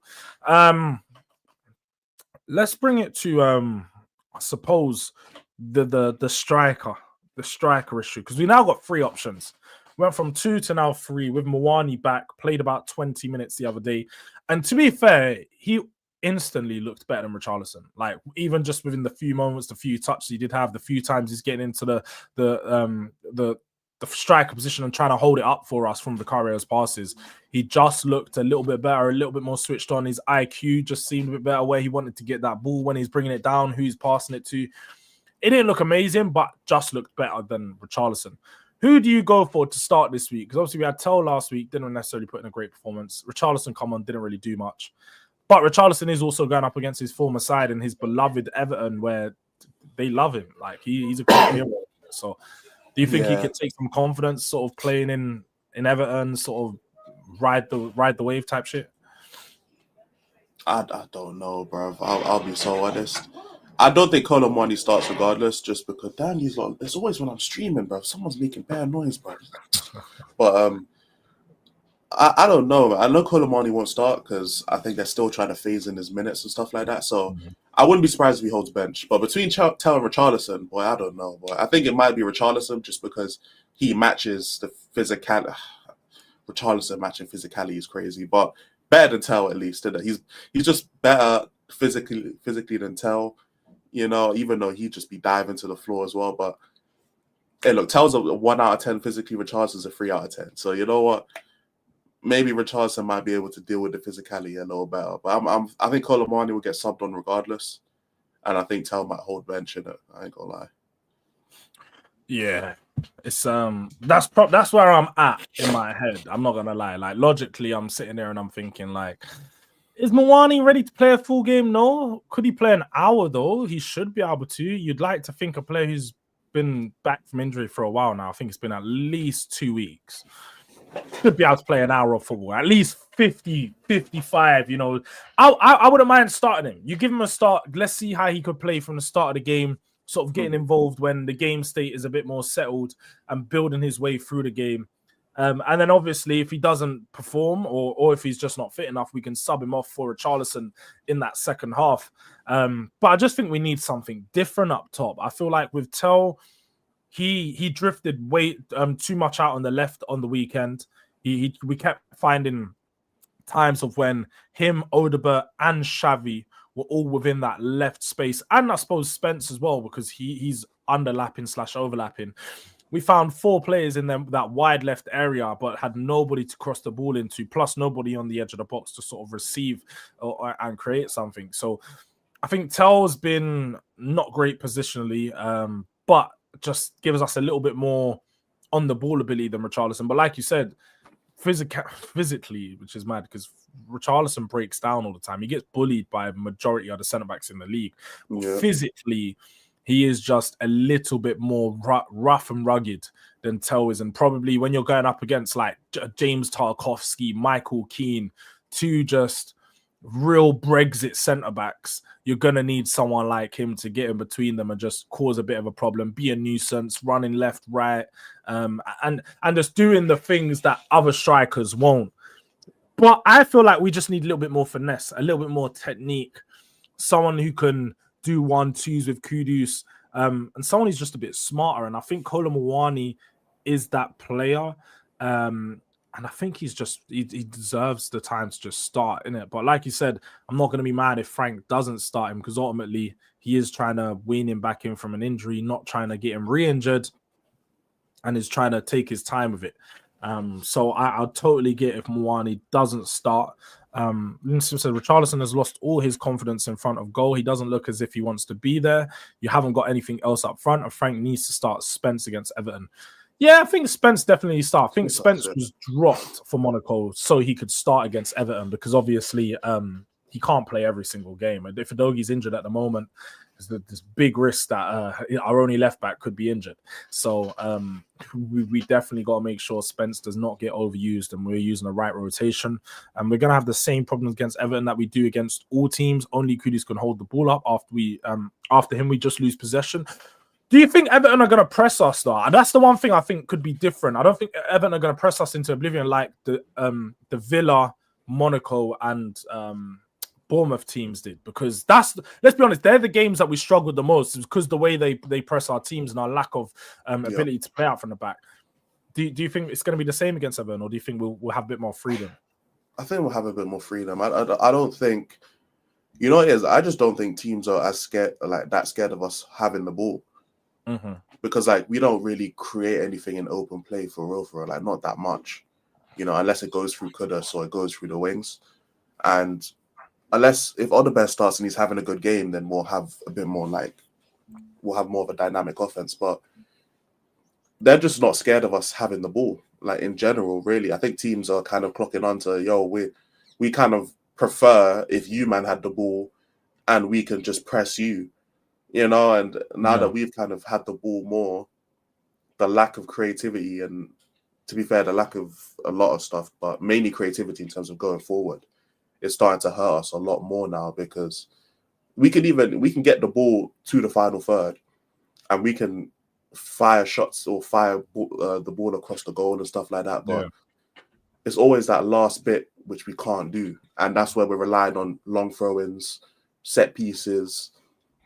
Let's bring it to, I suppose, the striker issue. Because we now got 3 options. Went from 2 to now 3 with Muani back, played about 20 minutes the other day. And to be fair, he instantly looked better than Richarlison. Like, even just within the few moments, the few touches he did have, the few times he's getting into the striker position and trying to hold it up for us from Vicario's passes, he just looked a little bit better, a little bit more switched on. His IQ just seemed a bit better where he wanted to get that ball when he's bringing it down, who he's passing it to. It didn't look amazing, but just looked better than Richarlison. Who do you go for to start this week? Because obviously we had Tell last week, didn't necessarily put in a great performance. Richarlison come on, didn't really do much. But Richarlison is also going up against his former side and his beloved Everton, where they love him. Like he's a great hero. So Do you think he could take some confidence, sort of playing in Everton, sort of ride the wave type shit? I don't know, bro. I'll be so honest. I don't think Colin Muani starts regardless, just because damn, he's like, there's always when I'm streaming, bro. Someone's making bad noise, bro. But I don't know. I know Colin Muani won't start because I think they're still trying to phase in his minutes and stuff like that. So I wouldn't be surprised if he holds bench. But between Tell and Richarlison, boy, I don't know. Boy, I think it might be Richarlison just because he matches the physical. Richarlison matching physicality is crazy, but better than Tell at least. Isn't it? He's just better physically than Tell. You know, even though he'd just be diving to the floor as well. But hey, look, Tell's a 1 out of 10 physically. Richarlison's a 3 out of 10. So you know what? Maybe Richarlison might be able to deal with the physicality a little better. But I think Colin Muani will get subbed on regardless. And I think Tell might hold bench in it. I ain't gonna lie. Yeah. It's that's where I'm at in my head. I'm not gonna lie. Like logically, I'm sitting there and I'm thinking, like, is Muani ready to play a full game? No. Could he play an hour though? He should be able to. You'd like to think a player who's been back from injury for a while now. I think it's been at least 2 weeks. Should be able to play an hour of football, at least 50, 55. You know, I wouldn't mind starting him. You give him a start. Let's see how he could play from the start of the game, sort of getting involved when the game state is a bit more settled and building his way through the game. And then obviously, if he doesn't perform or if he's just not fit enough, we can sub him off for Richarlison in that second half. But I just think we need something different up top. I feel like with Tell, he drifted way too much out on the left on the weekend. We kept finding times of when him, Odobert, and Xavi were all within that left space, and I suppose Spence as well, because he's underlapping/overlapping. We found 4 players in that wide left area, but had nobody to cross the ball into, plus nobody on the edge of the box to sort of receive and create something. So I think Tell's been not great positionally, but just gives us a little bit more on the ball ability than Richarlison. But like you said, physically, which is mad because Richarlison breaks down all the time. He gets bullied by a majority of the centre-backs in the league. Yeah. Physically, he is just a little bit more rough and rugged than Tell is. And probably when you're going up against like James Tarkowski, Michael Keane, 2 just real Brexit centre-backs, you're going to need someone like him to get in between them and just cause a bit of a problem, be a nuisance, running left, right, and just doing the things that other strikers won't. But I feel like we just need a little bit more finesse, a little bit more technique, someone who can do 1-2s with Kudus, and someone who's just a bit smarter. And I think Colin Muani is that player. And I think he deserves the time to just start, innit? But like you said, I'm not going to be mad if Frank doesn't start him, because ultimately he is trying to wean him back in from an injury, not trying to get him re-injured, and is trying to take his time with it. So I'll totally get if Muani doesn't start. Winston said Richarlison has lost all his confidence in front of goal. He doesn't look as if he wants to be there. You haven't got anything else up front, and Frank needs to start Spence against Everton. Yeah, I think Spence definitely start. I think Spence was dropped for Monaco so he could start against Everton, because obviously he can't play every single game. And if Udogi's injured at the moment, there's this big risk that our only left back could be injured. So we definitely got to make sure Spence does not get overused and we're using the right rotation. And we're going to have the same problems against Everton that we do against all teams. Only Kudus can hold the ball up. After him, we just lose possession. Do you think Everton are going to press us, though? And that's the one thing I think could be different. I don't think Everton are going to press us into oblivion like the Villa, Monaco, and Bournemouth teams did. Because let's be honest, they're the games that we struggled the most, because the way they press our teams and our lack of ability to play out from the back. Do you think it's going to be the same against Everton, or do you think we'll have a bit more freedom? I think we'll have a bit more freedom. I don't think, you know what it is? I just don't think teams are as scared of us having the ball. Mm-hmm. Because we don't really create anything in open play for real, like not that much, you know, unless it goes through Kudus or it goes through the wings. And if Odobert starts and he's having a good game, then we'll have a bit more we'll have more of a dynamic offense. But they're just not scared of us having the ball, like in general, really. I think teams are kind of clocking on to, we kind of prefer if you man had the ball and we can just press you. You know, and now that we've kind of had the ball more, the lack of creativity and, to be fair, the lack of a lot of stuff, but mainly creativity in terms of going forward, is starting to hurt us a lot more now, because we can get the ball to the final third and we can fire shots or fire the ball across the goal and stuff like that. But it's always that last bit which we can't do. And that's where we're relying on long throw-ins, set pieces,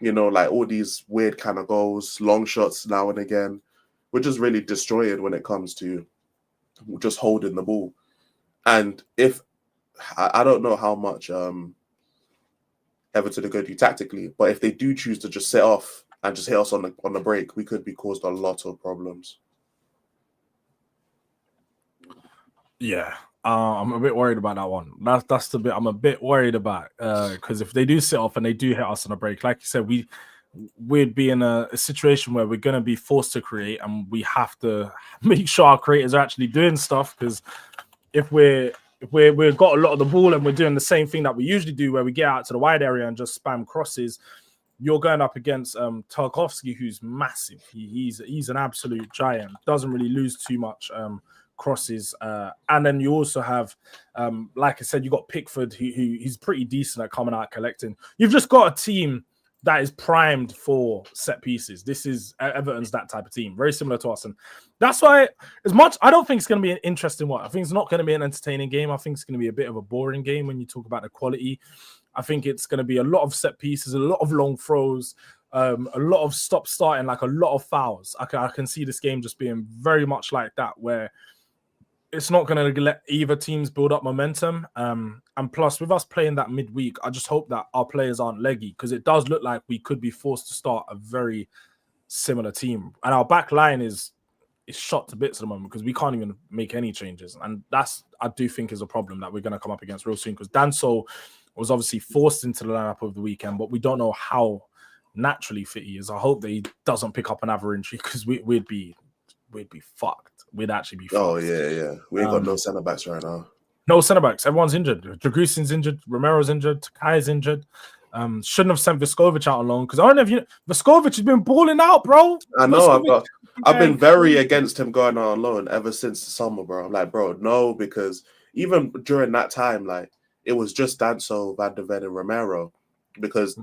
like all these weird kind of goals, long shots now and again. We're just really destroyed when it comes to just holding the ball. And if I don't know how much Everton are going to do tactically, but if they do choose to just set off and just hit us on the break, we could be caused a lot of problems. Yeah, I'm a bit worried about that one. That's the bit I'm a bit worried about, because if they do sit off and they do hit us on a break, like you said, we'd be in a situation where we're going to be forced to create, and we have to make sure our creators are actually doing stuff. Because if we've got a lot of the ball and we're doing the same thing that we usually do, where we get out to the wide area and just spam crosses, you're going up against Tarkovsky, who's massive. He's an absolute giant. Doesn't really lose too much crosses, and then you also have, like I said, you got Pickford, who he's pretty decent at coming out collecting. You've just got a team that is primed for set pieces. This is Everton's that type of team, very similar to us, and that's why, as much I don't think it's going to be an interesting one. I think it's not going to be an entertaining game. I think it's going to be a bit of a boring game when you talk about the quality. I think it's going to be a lot of set pieces, a lot of long throws, a lot of stop starting, like a lot of fouls. I can see this game just being very much like that, where it's not going to let either teams build up momentum. And plus, with us playing that midweek, I just hope that our players aren't leggy, because it does look like we could be forced to start a very similar team. And our back line is shot to bits at the moment, because we can't even make any changes. And that's, I do think, is a problem that we're going to come up against real soon, because Danso was obviously forced into the lineup over the weekend, but we don't know how naturally fit he is. I hope that he doesn't pick up another injury, because we'd be fucked. We'd actually be fucked. Oh, yeah. We ain't got no centre-backs right now. No centre-backs. Everyone's injured. Dragusin's injured. Romero's injured. Takai's injured. Shouldn't have sent Viskovic out on loan, because I don't know if Viskovic has been balling out, bro. I know. I've been very against him going out on loan ever since the summer, bro. I'm like, bro, no, because even during that time, like, it was just Danso, Van der Ven, and Romero, because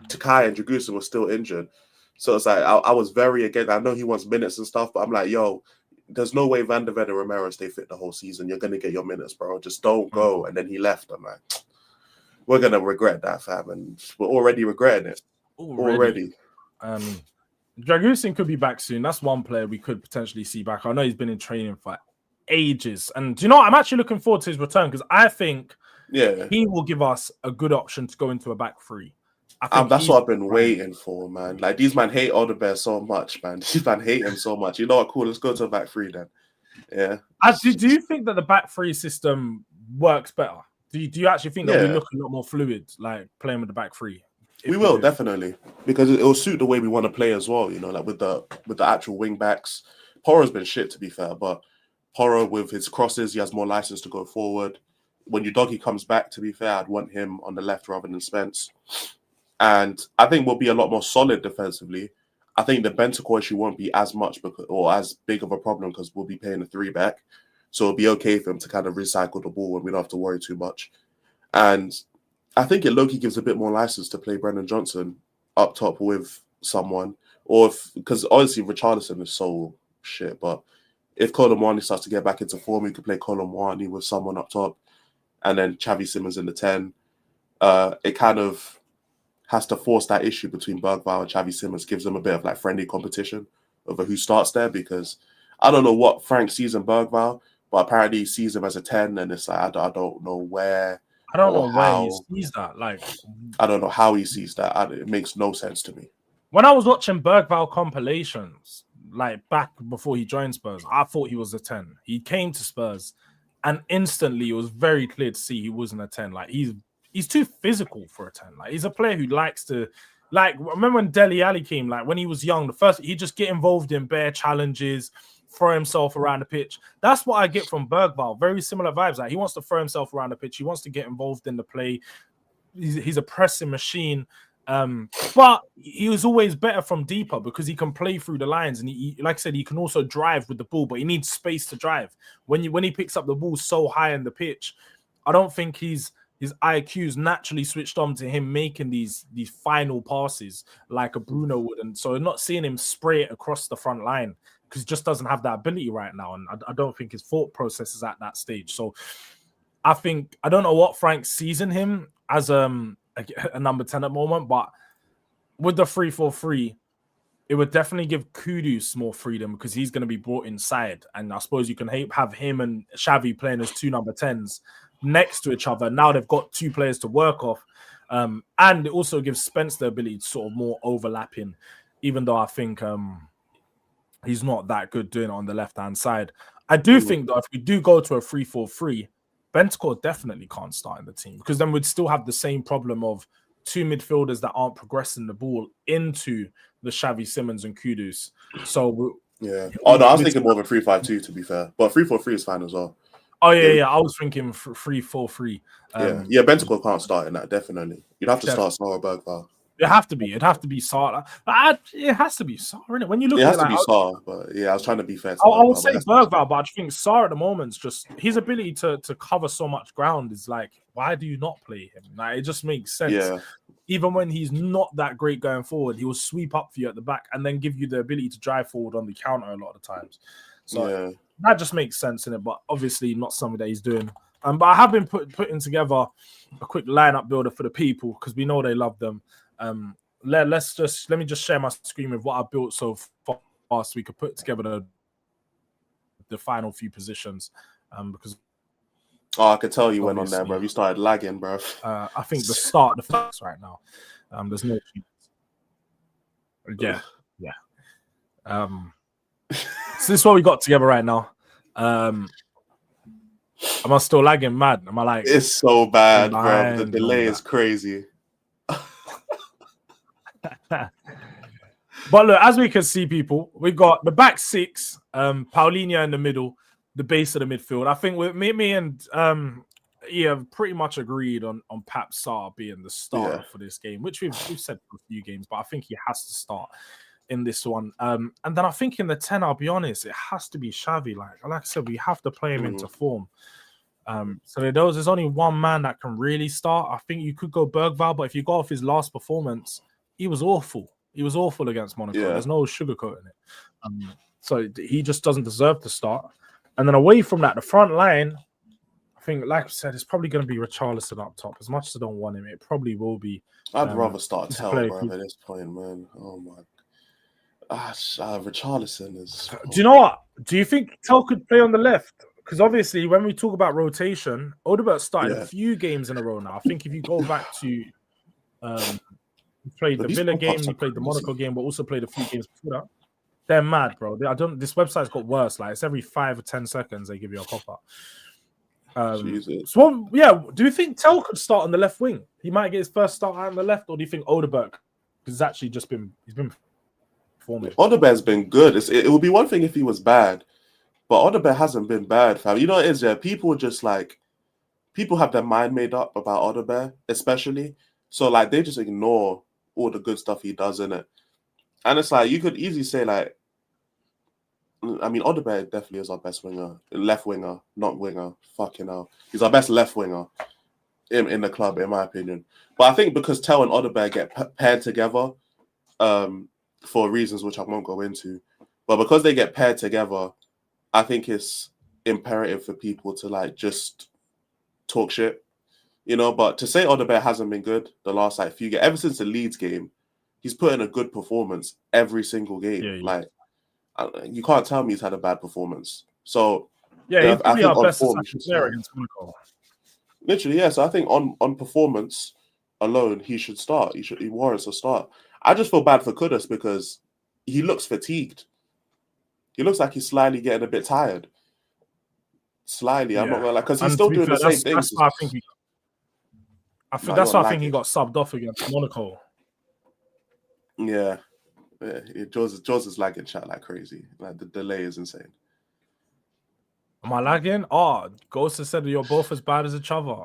Takai and Dragusin were still injured. So it's like, I was very against. I know he wants minutes and stuff, but I'm like, yo, there's no way Van der Ven and Romero stay fit the whole season. You're going to get your minutes, bro. Just don't go. And then he left. I'm like, we're going to regret that, fam. And we're already regretting it. Already. Dragusin could be back soon. That's one player we could potentially see back. I know he's been in training for ages. And do you know what? I'm actually looking forward to his return, because I think he will give us a good option to go into a back three. That's what I've been waiting for, man. Like, these man hate Odebear so much, man. These man hate him so much. You know what? Cool. Let's go to a back three then. Yeah. Actually, do you think that the back three system works better? Do you actually think that we look a lot more fluid, like playing with the back three? We will, definitely, because it will suit the way we want to play as well. You know, like with the actual wing backs. Porro's been shit, to be fair, but Porro, with his crosses, he has more license to go forward. When Udogie comes back, to be fair, I'd want him on the left rather than Spence. And I think we'll be a lot more solid defensively. I think the Bentancur issue won't be as much or as big of a problem, because we'll be playing a three back. So it'll be okay for him to kind of recycle the ball and we don't have to worry too much. And I think it low-key gives a bit more license to play Brendan Johnson up top with someone. Because honestly, Richarlison is so shit. But if Muani starts to get back into form, we could play Muani with someone up top. And then Xavi Simons in the 10. It kind of has to force that issue between Bergvall and Xavi Simons, gives them a bit of like friendly competition over who starts there, because I don't know what Frank sees in Bergvall, but apparently he sees him as a 10, and it's like, I don't know where. I don't know where he sees that. Like, I don't know how he sees that. It makes no sense to me. When I was watching Bergvall compilations, like back before he joined Spurs, I thought he was a 10. He came to Spurs, and instantly it was very clear to see he wasn't a 10. Like, he's too physical for a 10. Like, he's a player who likes to, like, remember when Dele Alli came, like when he was young, he'd just get involved in bare challenges, throw himself around the pitch. That's what I get from Bergvall. Very similar vibes. Like, he wants to throw himself around the pitch. He wants to get involved in the play. He's a pressing machine. But he was always better from deeper because he can play through the lines, and he like I said, he can also drive with the ball, but he needs space to drive. When he picks up the ball so high in the pitch, I don't think his IQ's naturally switched on to him making these final passes like a Bruno would, and so I'm not seeing him spray it across the front line because he just doesn't have that ability right now, and I don't think his thought process is at that stage. So I think I don't know what Frank sees in him as a number 10 at the moment, but with the 3-4-3, it would definitely give Kudus more freedom because he's going to be brought inside. And I suppose you can have him and Xavi playing as two number 10s next to each other. Now they've got two players to work off. And it also gives Spence the ability to sort of more overlapping, even though I think he's not that good doing it on the left-hand side. I do think that if we do go to a 3-4-3, Bentancur definitely can't start in the team because then we'd still have the same problem of two midfielders that aren't progressing the ball into the Xavi, Simons, and Kudus. So yeah. Oh no, I was thinking more of a 3-5-2 to be fair, but 3-4-3 is fine as well. Oh yeah. I was thinking 3-4-3. Yeah, Bentancur can't start in that definitely. You'd have to start Sarr Bergvall. It'd have to be Sarr. It has to be Sarr, innit? When you look it at has it, to be Sarr, but yeah, I was trying to be fair. I would say Bergvall, but I think Sarr at the moment is just his ability to cover so much ground is like, why do you not play him? Like, it just makes sense. Yeah. Even when he's not that great going forward, he will sweep up for you at the back and then give you the ability to drive forward on the counter a lot of the times. So that just makes sense in it, but obviously not something that he's doing. But I have been putting together a quick lineup builder for the people because we know they love them. Let me just share my screen with what I built so far so we could put together the final few positions. Because I could tell you went on there, bro. You started lagging, bro. I think the start of the first right now. There's no yeah. So this is what we got together right now. Am I still lagging mad? Am I like it's so bad, bro? The delay is crazy. But look, as we can see, people, we've got the back six, Paulinho in the middle, the base of the midfield. I think with me and have pretty much agreed on Pap Sarr being the starter for this game, which we've said for a few games, but I think he has to start in this one. And then I think in the 10, I'll be honest, it has to be Xavi. Like I said, we have to play him into form. So there's only one man that can really start. I think you could go Bergvall, but if you go off his last performance, he was awful. He was awful against Monaco. Yeah. There's no sugarcoating it. So he just doesn't deserve to start. And then away from that, the front line, I think, like I said, it's probably going to be Richarlison up top. As much as I don't want him, it probably will be. I'd rather start Tell, bro, at this point, man. Oh, my. Richarlison is... Do you know what? Do you think Tell could play on the left? Because obviously, when we talk about rotation, Odobert started a few games in a row now. I think if you go back to... he played the Villa game, he played the Monaco game, but also played a few games before that. They're mad, bro. This website's got worse. Like, it's every 5 or 10 seconds they give you a pop-up. So, do you think Tell could start on the left wing? He might get his first start out on the left, or do you think Odobert has actually just been performing? Odobert's been good. It would be one thing if he was bad, but Odobert hasn't been bad, fam. You know what it is, yeah? People have their mind made up about Odobert, especially. So, like, they just ignore all the good stuff he does in it. And it's like, you could easily say, like, I mean, Odobert definitely is our best winger. Left winger, not winger. Fucking hell. He's our best left winger in the club, in my opinion. But I think because Tell and Odobert get paired together for reasons which I won't go into, but because they get paired together, I think it's imperative for people to, like, just talk shit. You know, but to say Odobert hasn't been good the last few games, ever since the Leeds game, he's put in a good performance every single game. Yeah. Like, you can't tell me he's had a bad performance. So he's probably our best player against Monaco. Literally, yeah. So I think on performance alone, he should start. He warrants a start. I just feel bad for Kudus because he looks fatigued. He looks like he's slightly getting a bit tired. Slightly, I'm not gonna like because he's still doing the same things. That's why that's why I think he got subbed off against Monaco. Yeah. Jords is lagging chat like crazy. Like the delay is insane. Am I lagging? Oh, Ghost has said that you're both as bad as each other.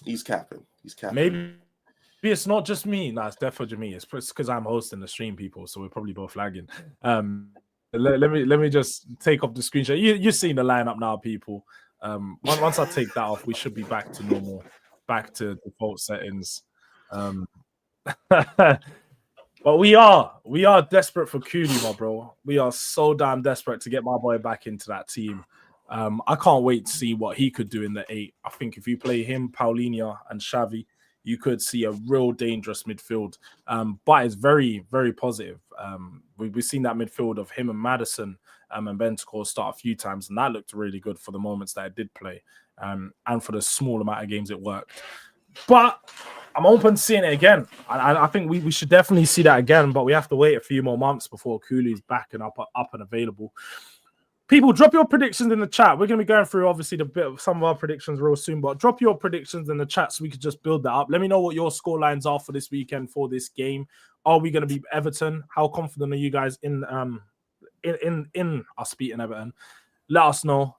He's capping. Maybe it's not just me. No, it's definitely me. It's because I'm hosting the stream, people. So we're probably both lagging. Let me just take off the screenshot. You're seeing the lineup now, people. Once I take that off, we should be back to normal, back to default settings. But we are desperate for Cooley, my bro. We are so damn desperate to get my boy back into that team. I can't wait to see what he could do in the 8. I think if you play him, Paulinho, and Xavi, you could see a real dangerous midfield. But it's very, very positive. We've seen that midfield of him and Maddison and Bentancur start a few times, and that looked really good for the moments that it did play, and for the small amount of games it worked. But I'm open to seeing it again. I think we should definitely see that again, but we have to wait a few more months before Cooley's back and up and available. People, drop your predictions in the chat. We're going to be going through, obviously, some of our predictions real soon, but drop your predictions in the chat so we could just build that up. Let me know what your score lines are for this weekend for this game. Are we going to beat Everton? How confident are you guys in us beating Everton? Let us know.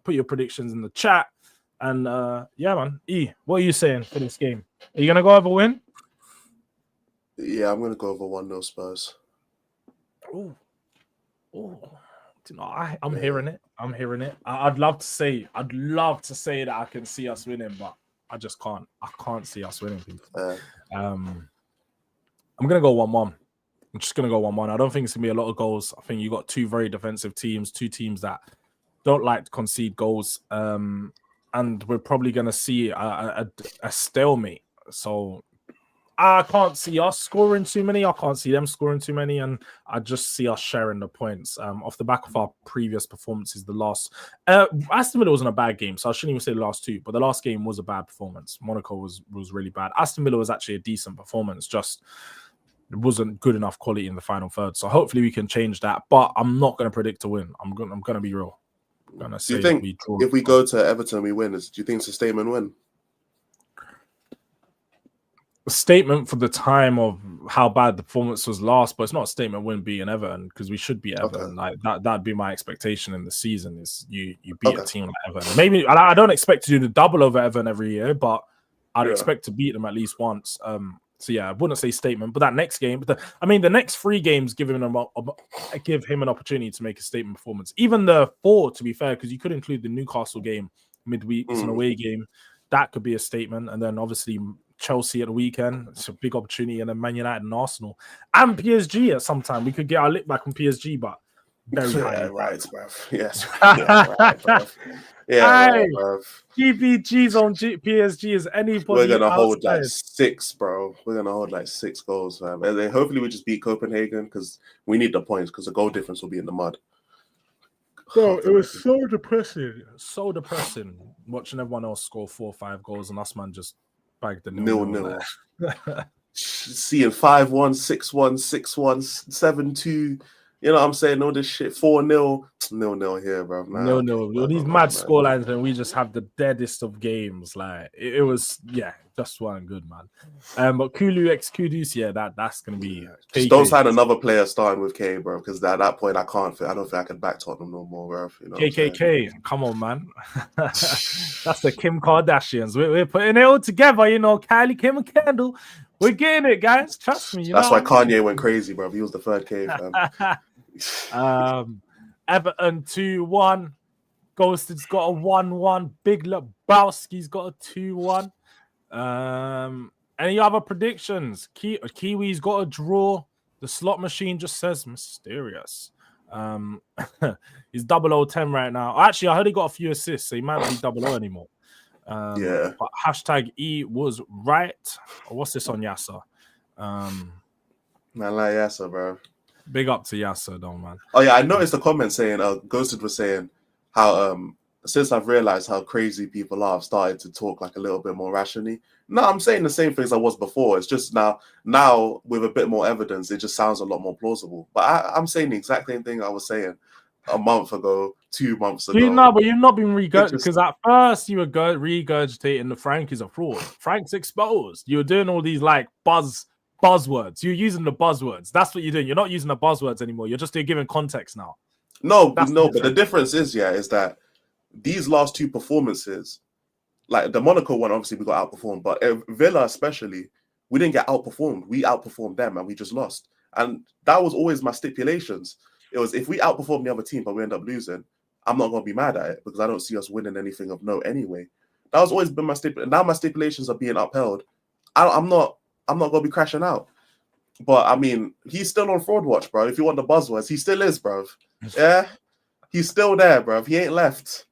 Put your predictions in the chat. And yeah, man. E, what are you saying for this game? Are you going to go over win? Yeah, I'm going to go over 1-0 Spurs. Oh. You know, I'm hearing it. I'm hearing it. I'd love to say that I can see us winning, but I just can't. I can't see us winning. I'm gonna go 1-1. I'm just gonna go 1-1. I don't think it's gonna be a lot of goals. I think you got two very defensive teams, two teams that don't like to concede goals, and we're probably gonna see a stalemate. So I can't see us scoring too many. I can't see them scoring too many. And I just see us sharing the points off the back of our previous performances. The last Aston Villa wasn't a bad game, so I shouldn't even say the last two, but the last game was a bad performance. Monaco was really bad. Aston Villa was actually a decent performance, just it wasn't good enough quality in the final third. So hopefully we can change that. But I'm not going to predict a win. I'm going to be real. I'm going to say do you think we draw. If we go to Everton, we win? Do you think it's a statement win? A statement for the time of how bad the performance was last, but it's not a statement win beating Everton because we should beat Everton. Okay. Like that'd be my expectation in the season is you beat a team like Everton. Maybe I don't expect to do the double over Everton every year, but I'd expect to beat them at least once. So yeah, I wouldn't say statement, but that next game, the next 3 games give him an opportunity to make a statement performance. Even the 4, to be fair, because you could include the Newcastle game midweek, it's an away game. That could be a statement, and then obviously Chelsea at the weekend. It's a big opportunity, and then Man United and Arsenal and PSG at some time. We could get our lick back on PSG, but very high. Right, bruv. Yes. Right, bruv. Bruv. GBG's on PSG is anybody. We're gonna outside. hold like 6, bro. We're gonna hold like 6 goals, man. And then hopefully we just beat Copenhagen because we need the points because the goal difference will be in the mud. Bro, it was so depressing. So depressing watching everyone else score 4 or 5 goals and us, man, just bagged the 0-0. Seeing 5-1, 6-1, 6-1, 7-2. You know what I'm saying? All this shit. 4-0. 0-0 here, bro. Nah, no. These mad scorelines, and we just have the deadest of games. Like it was, just wasn't good, man. But Kulu x Kudus, that's gonna be. Just don't sign another player starting with K, bro. Because at that point, I don't think I can back Tottenham no more, bro. You know KKK, come on, man. That's the Kim Kardashians. We're putting it all together, you know. Kylie, Kim, and Kendall. We're getting it, guys. Trust me. That's why Kanye went crazy, bro. He was the third K, fam. Everton 2-1. Ghosted's got a 1-1. Big Lebowski's got a 2-1. Any other predictions? Kiwi's got a draw. The slot machine just says mysterious. He's 0010 right now. Actually, I heard he got a few assists, so he might not be 00 anymore. But hashtag E was right. What's this on Yasser? Man, like Yasser, bro. Big up to Yasser, though, man. Oh yeah, I noticed a comment saying, Ghosted was saying how since I've realized how crazy people are, I've started to talk like a little bit more rationally. No, I'm saying the same things I was before. It's just now with a bit more evidence, it just sounds a lot more plausible. But I'm saying the exact same thing I was saying a month ago, 2 months ago. No, but you've not been regurgitating because at first you were regurgitating the Frank is a fraud. Frank's exposed. You were doing all these like buzzwords. You're using the buzzwords. That's what you're doing. You're not using the buzzwords anymore. You're just giving context now. No, but the difference is that these last 2 performances, like the Monaco one, obviously we got outperformed, but Villa especially, We didn't get outperformed. We outperformed them and we just lost. And that was always my stipulations. It was if we outperform the other team but we end up losing, I'm not going to be mad at it because I don't see us winning anything of note anyway. That has always been my stipulation. Now my stipulations are being upheld. I'm not going to be crashing out. But I mean, he's still on fraud watch, bro. If you want the buzzwords, he still is, bro. Yeah, he's still there, bro. He ain't left.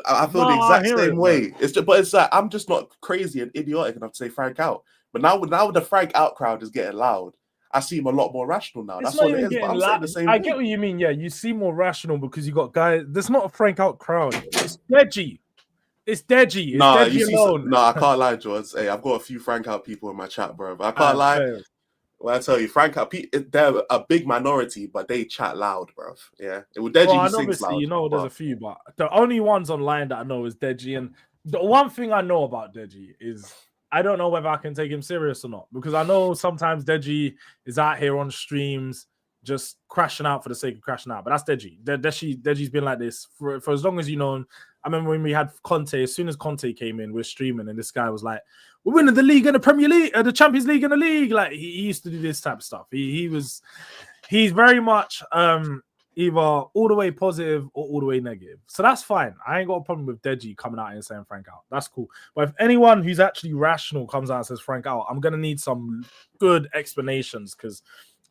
I feel the exact same way. It's just, but it's like I'm just not crazy and idiotic enough to say Frank out. But now the Frank out crowd is getting loud. I see him a lot more rational now. That's what it is. But I'm saying the same I thing. get what you mean. Yeah, you seem more rational because you got guys. There's not a Frank out crowd. It's Deji. It's Deji. It's Deji alone. No, I can't lie, Jords. Hey, I've got a few Frank out people in my chat, bro. But I can't lie. Fair. Well, I tell you, Frank out, they're a big minority, but they chat loud, bro. Yeah, it would Deji. Well, and obviously, loud, there's a few, but the only ones online that I know is Deji. And the one thing I know about Deji is I don't know whether I can take him serious or not, because I know sometimes Deji is out here on streams just crashing out for the sake of crashing out. But that's Deji. Deji's been like this for as long as you know him. I remember when we had Conte, as soon as Conte came in, we're streaming, and this guy was like, we're winning the league and the Premier League, the Champions League and the league. Like, he used to do this type of stuff. He's very much either all the way positive or all the way negative. So that's fine. I ain't got a problem with Deji coming out and saying Frank out. That's cool. But if anyone who's actually rational comes out and says Frank out, I'm going to need some good explanations, because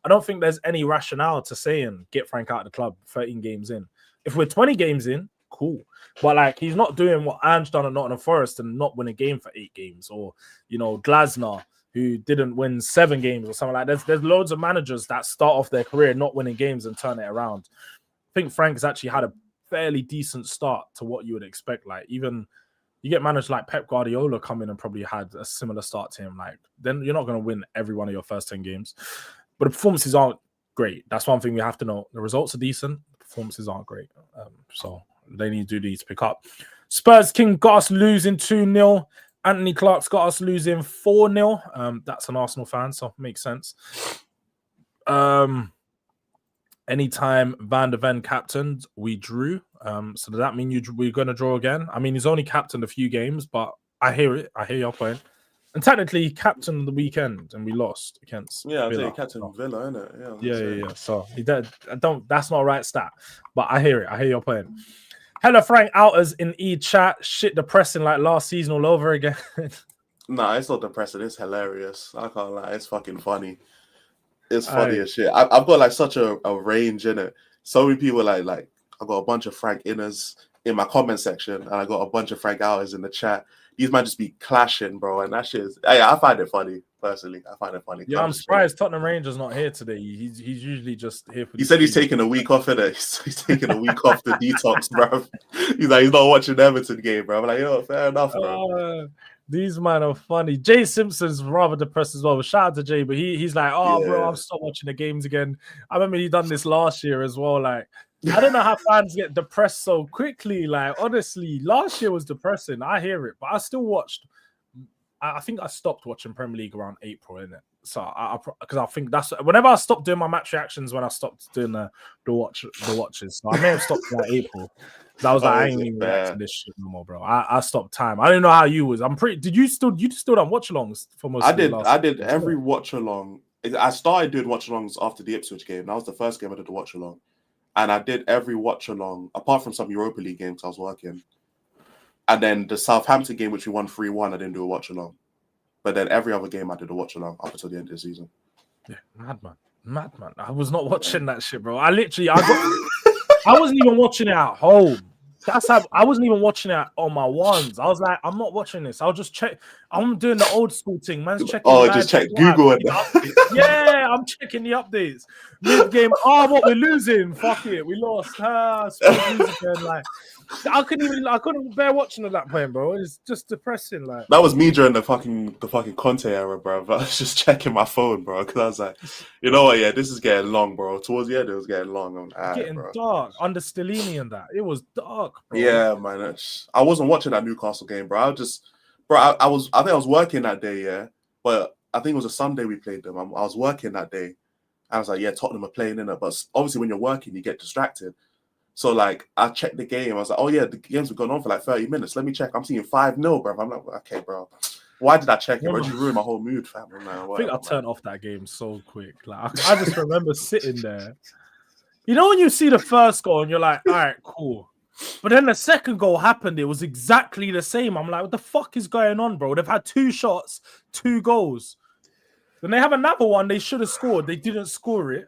I don't think there's any rationale to saying get Frank out of the club 13 games in. If we're 20 games in, cool. But like, he's not doing what Ange done at Nottingham Forest and not win a game for 8 games, or Glasner, who didn't win 7 games or something like that. There's loads of managers that start off their career not winning games and turn it around. I think Frank's actually had a fairly decent start to what you would expect. Like, even you get managers like Pep Guardiola come in and probably had a similar start to him. Like, then you're not going to win every one of your first 10 games. But the performances aren't great. That's one thing we have to know. The results are decent. The performances aren't great. So they need to pick up. Spurs King got us losing 2-0. Anthony Clark's got us losing 4-0. That's an Arsenal fan, so makes sense. Anytime Van der Ven captained, we drew. So does that mean we're going to draw again? I mean, he's only captained a few games, but I hear it. I hear your point. And technically, he captained the weekend, and we lost against Villa. I'd say captain Villa, isn't it? Yeah. So he did. That's not a right stat, but I hear it. I hear your point. Hello, Frank Outers in chat. Shit depressing like last season all over again. Nah, it's not depressing. It's hilarious. I can't lie. It's fucking funny. It's funny as shit. I've got like such a range in it. So many people like I got a bunch of Frank inners in my comment section, and I got a bunch of Frank Outers in the chat. These might just be clashing, bro, and that shit is. I find it funny personally. I find it funny. Yeah, I'm surprised Tottenham Rangers not here today. He's usually just here for. He said he's taking a week off, innit? He's taking a week off to detox, bro. He's like, he's not watching the Everton game, bro. I'm like, fair enough, bro. These men are funny. Jay Simpson's rather depressed as well. Shout out to Jay, but he's like, bro, I've stopped watching the games again. I remember he done this last year as well. Like, I don't know how fans get depressed so quickly. Like, honestly, last year was depressing. I hear it, but I still watched. I think I stopped watching Premier League around April, innit? So because I think that's whenever I stopped doing my match reactions, when I stopped doing the watches. So I may have stopped in April. I was like, I ain't even reacting to this shit no more, bro. I stopped time. I don't know how you was. You still don't watch alongs for most? I did every watch along. I started doing watch alongs after the Ipswich game. That was the first game I did the watch along, and I did every watch along apart from some Europa League games I was working. And then the Southampton game, which we won 3-1, I didn't do a watch along. But then every other game I did a watch along up until the end of the season. Yeah, madman. I was not watching that shit, bro. I wasn't even watching it at home. That's how I wasn't even watching it on my ones. I was like, I'm not watching this. I'll just check. I'm doing the old school thing, man's checking. Oh, just check Google it. Yeah, I'm checking the updates. Mid game. What we're losing? Fuck it, we lost. Like, I couldn't bear watching at that point, bro. It's just depressing. Like, that was me during the fucking Conte era, bro. But I was just checking my phone, bro, because I was like, you know what? Yeah, this is getting long, bro. Towards the end, it was getting long. I'm like, getting dark under Stellini and that. It was dark, bro. Yeah, man. I wasn't watching that Newcastle game, bro. I think I was working that day, yeah. But I think it was a Sunday we played them. I was working that day. I was like, yeah, Tottenham are playing in it. But obviously, when you're working, you get distracted. So, like, I checked the game. I was like, oh, yeah, the game's been going on for like 30 minutes. Let me check. I'm seeing 5-0, bro. I'm like, okay, bro. Why did I check it? Yeah, Bro, man. you ruined my whole mood, fam. Man, I think I whatever, turned off that game so quick. Like I just remember sitting there. You know when you see the first goal and you're like, all right, cool. But then the second goal happened. It was exactly the same. I'm like, what the fuck is going on, bro? They've had 2 shots, 2 goals. Then they have another one they should have scored. They didn't score it.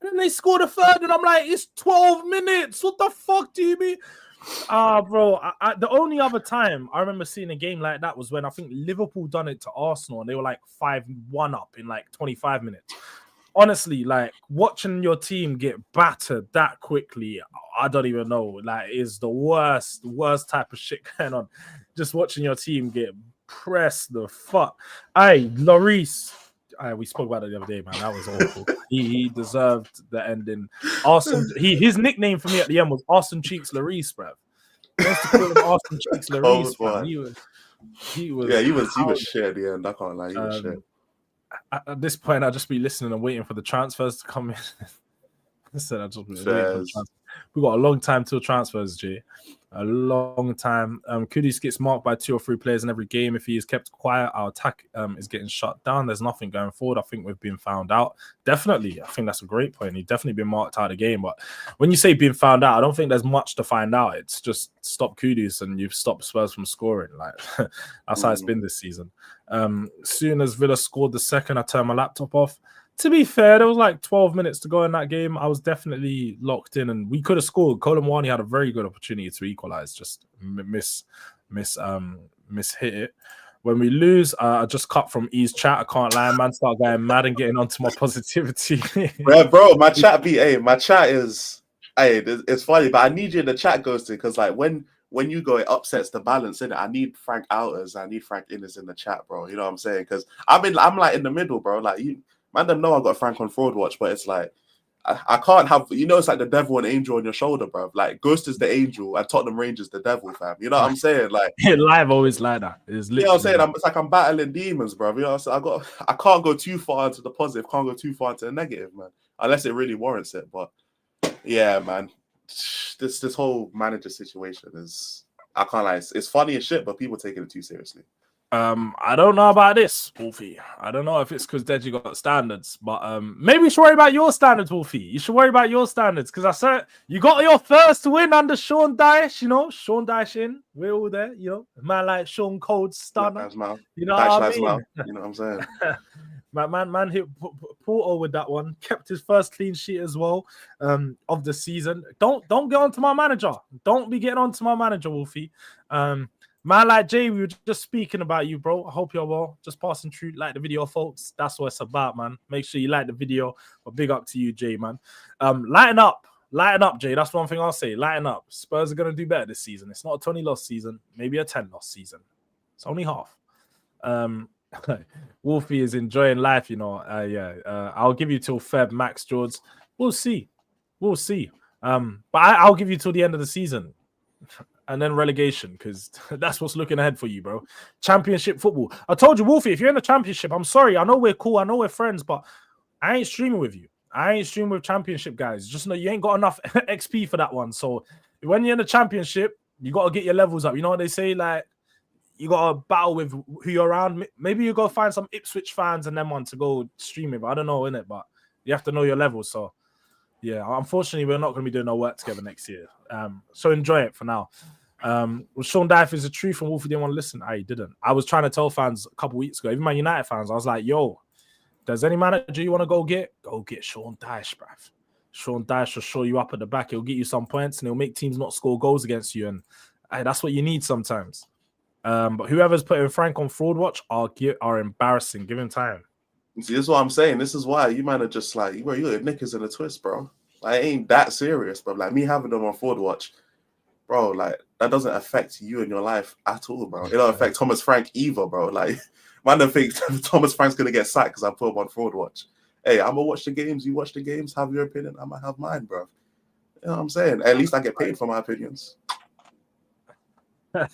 And then they scored a third, and I'm like, it's 12 minutes. What the fuck do you mean? Bro, the only other time I remember seeing a game like that was when I think Liverpool done it to Arsenal, and they were like 5-1 up in like 25 minutes. Honestly, like watching your team get battered that quickly, I don't even know. Like, is the worst type of shit going on. Just watching your team get pressed the fuck. Hey, Lloris. We spoke about it the other day, man. That was awful. He deserved the ending. Arson. His nickname for me at the end was Arson Cheeks Lloris, bruv. I used to call him Arson Cheeks Lloris, bruv. He was shit at the end. I can't lie, he was shit. At this point, I'll just be listening and waiting for the transfers to come in. We got a long time till transfers, Jay. A long time. Kudus gets marked by 2 or 3 players in every game. If he is kept quiet, our attack is getting shut down. There's nothing going forward. I think we've been found out. Definitely. I think that's a great point. He's definitely been marked out of the game. But when you say being found out, I don't think there's much to find out. It's just stop Kudus and you've stopped Spurs from scoring. Like that's how it's been this season. Soon as Villa scored the second, I turned my laptop off. To be fair, there was like 12 minutes to go in that game. I was definitely locked in, and we could have scored. Muani had a very good opportunity to equalize, just miss hit it. When we lose, I just cut from E's chat. I can't lie, man. Start going mad and getting onto my positivity. bro, my chat is, it's funny, but I need you in the chat, Ghosted, because like when you go, it upsets the balance in it. I need Frank Outers, I need Frank Inners in the chat, bro. You know what I'm saying? Because I'm like in the middle, bro. Like you. Man, them know I got Frank on Fraud Watch, but it's like I can't have, it's like the devil and angel on your shoulder, bro. Like Ghost is the angel and Tottenham Rangers the devil, fam. You know what I'm saying? Like live always like that. It's you know what I'm saying? It's like I'm battling demons, bro. You know, so I can't go too far into the positive, can't go too far into the negative, man. Unless it really warrants it. But yeah, man, this whole manager situation is, I can't lie, it's funny as shit, but people taking it too seriously. I don't know about this, Wolfie. I don't know if it's because Deji got standards, but maybe you should worry about your standards, Wolfie. You should worry about your standards because I said you got your first win under Sean Dyche. You know, Sean Dyche in. We're all there. You know, man like Sean Cold stunner. You know what I mean? You know what I'm saying? man hit Porto with that one. Kept his first clean sheet as well of the season. Don't get onto my manager. Don't be getting onto my manager, Wolfie. Man like Jay, we were just speaking about you, bro. I hope you're well. Just passing through. Like the video, folks. That's what it's about, man. Make sure you like the video. But big up to you, Jay, man. Lighten up, Jay. That's one thing I'll say. Lighten up. Spurs are going to do better this season. It's not a 20-loss season. Maybe a 10-loss season. It's only half. Wolfie is enjoying life, you know. I'll give you till Feb, Max Jords. We'll see. But I'll give you till the end of the season. And then relegation, because that's what's looking ahead for you, bro. Championship football. I told you, Wolfie, if you're in the championship, I'm sorry. I know we're cool. I know we're friends, but I ain't streaming with you. I ain't streaming with championship guys. Just know you ain't got enough XP for that one. So when you're in the championship, you got to get your levels up. You know what they say? Like, you got to battle with who you're around. Maybe you go find some Ipswich fans and them one to go stream with. I don't know, innit? But you have to know your levels. So, yeah, unfortunately, we're not going to be doing no work together next year. So enjoy it for now. Sean Dyche is the truth, and Wolfie didn't want to listen. I didn't. I was trying to tell fans a couple weeks ago, even my United fans, I was like, yo, does any manager you want to go get Sean Dyche, bruv. Sean Dyche will show you up at the back. He'll get you some points, and he'll make teams not score goals against you. And that's what you need sometimes. But whoever's putting Frank on Fraud Watch are embarrassing. Give him time. See, this is what I'm saying. This is why you might have just like, bro, you're knickers in a twist, bro. Like, it ain't that serious, but like me having them on Fraud Watch, bro, like that doesn't affect you and your life at all, bro. It don't affect Thomas Frank either, bro. Like, man, don't think Thomas Frank's gonna get sacked because I put him on Fraud Watch. Hey, I'm gonna watch the games. You watch the games. Have your opinion. I might have mine, bro. You know what I'm saying? At least I get paid for my opinions. All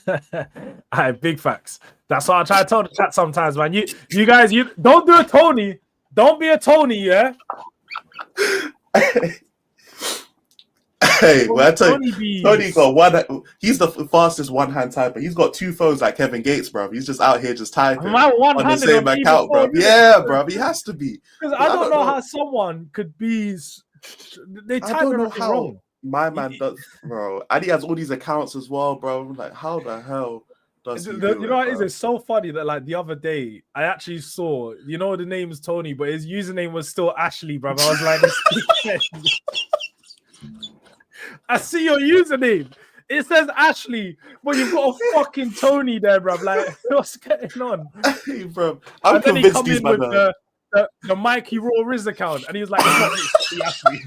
right, big facts. That's what I try to tell the chat sometimes, man. You guys, you don't do a Tony. Don't be a Tony, yeah. Hey, well, I tell you, Tony Bees. got one. He's the fastest one-hand typer. He's got 2 phones like Kevin Gates, bro. He's just out here just typing Man, on the one-handed same on either account, bro. phone, isn't Yeah, it? bro. He has to be. Because I don't know how someone could be. They I type don't know everything how wrong. my man does, bro. And he has all these accounts as well, bro. Like, how the hell does he do You know what it is? bro? It's so funny that like the other day I actually saw, the name is Tony, but his username was still Ashley, bro. I was like, I see your username. It says Ashley, but you've got a fucking Tony there, bro. Like, what's going on? Hey, bro. I'm And then he convinced come these in man with the Mikey Raw Riz account, and he was like, "It's not me, Ashley."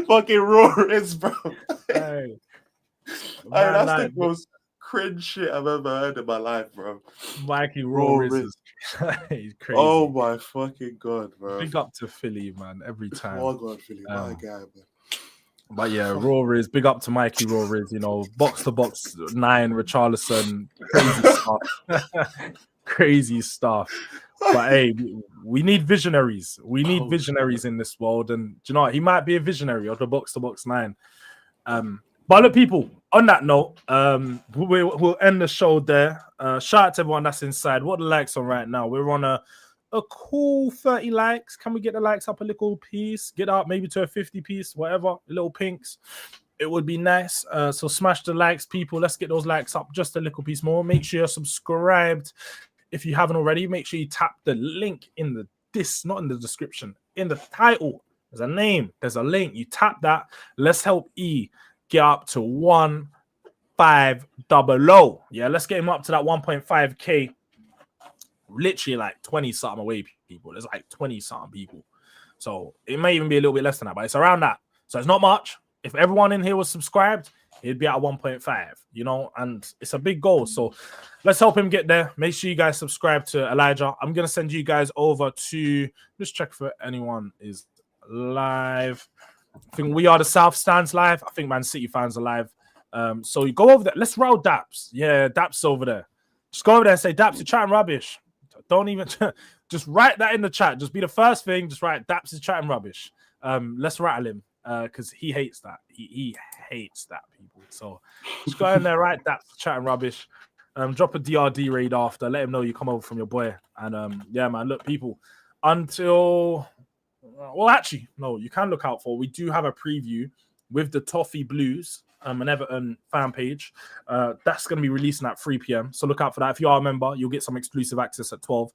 fucking raw is, bro. Hey, That's the most cringe shit I've ever heard in my life, bro. Mikey Raw Riz is he's crazy. Oh my fucking god, bro. Big up to Philly, man, every time. Oh god, Philly, my guy, man. But yeah, Raw Riz, big up to Mikey Raw Riz, box to box 9, Richarlison, crazy stuff. Crazy stuff. But hey, we need visionaries. We need visionaries in this world. And do you know what? He might be a visionary of the box to box 9. But look, people, on that note, we'll end the show there. Shout out to everyone that's inside. What are the likes on right now? We're on a cool 30 likes. Can we get the likes up a little piece? Get up maybe to a 50 piece, whatever, little pinks. It would be nice. So smash the likes, people. Let's get those likes up just a little piece more. Make sure you're subscribed. If you haven't already, make sure you tap the link in not in the description, in the title. There's a name, there's a link. You tap that. Let's help E get up to 150. Yeah, let's get him up to that 1.5k. Literally like 20 something away, people. There's like 20 something people. So it may even be a little bit less than that, but it's around that. So it's not much. If everyone in here was subscribed, he'd be at 1.5, and it's a big goal. So let's help him get there. Make sure you guys subscribe to Elijah. I'm going to send you guys over to, just check if anyone is live. I think We Are the South stands live. I think Man City fans are live. So you go over there. Let's roll Daps. Yeah, Daps over there. Just go over there and say, Daps, you're chatting rubbish. Don't even, just write that in the chat. Just be the first thing. Just write, Daps is chatting rubbish. Let's rattle him. Because he hates that. He hates that, people. So just go in there, right? That's chatting rubbish. Drop a DRD raid after. Let him know you come over from your boy. And yeah, man, look, people, until actually, no, you can look out for. We do have a preview with the Toffee Blues, an Everton fan page. That's going to be releasing at 3 p.m. So look out for that. If you are a member, you'll get some exclusive access at 12.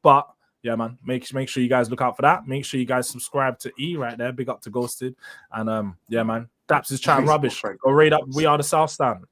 But yeah, man, make sure you guys look out for that. Make sure you guys subscribe to E right there. Big up to Ghosted. And yeah, man, Daps is chatting rubbish. Go raid up We Are the South stand.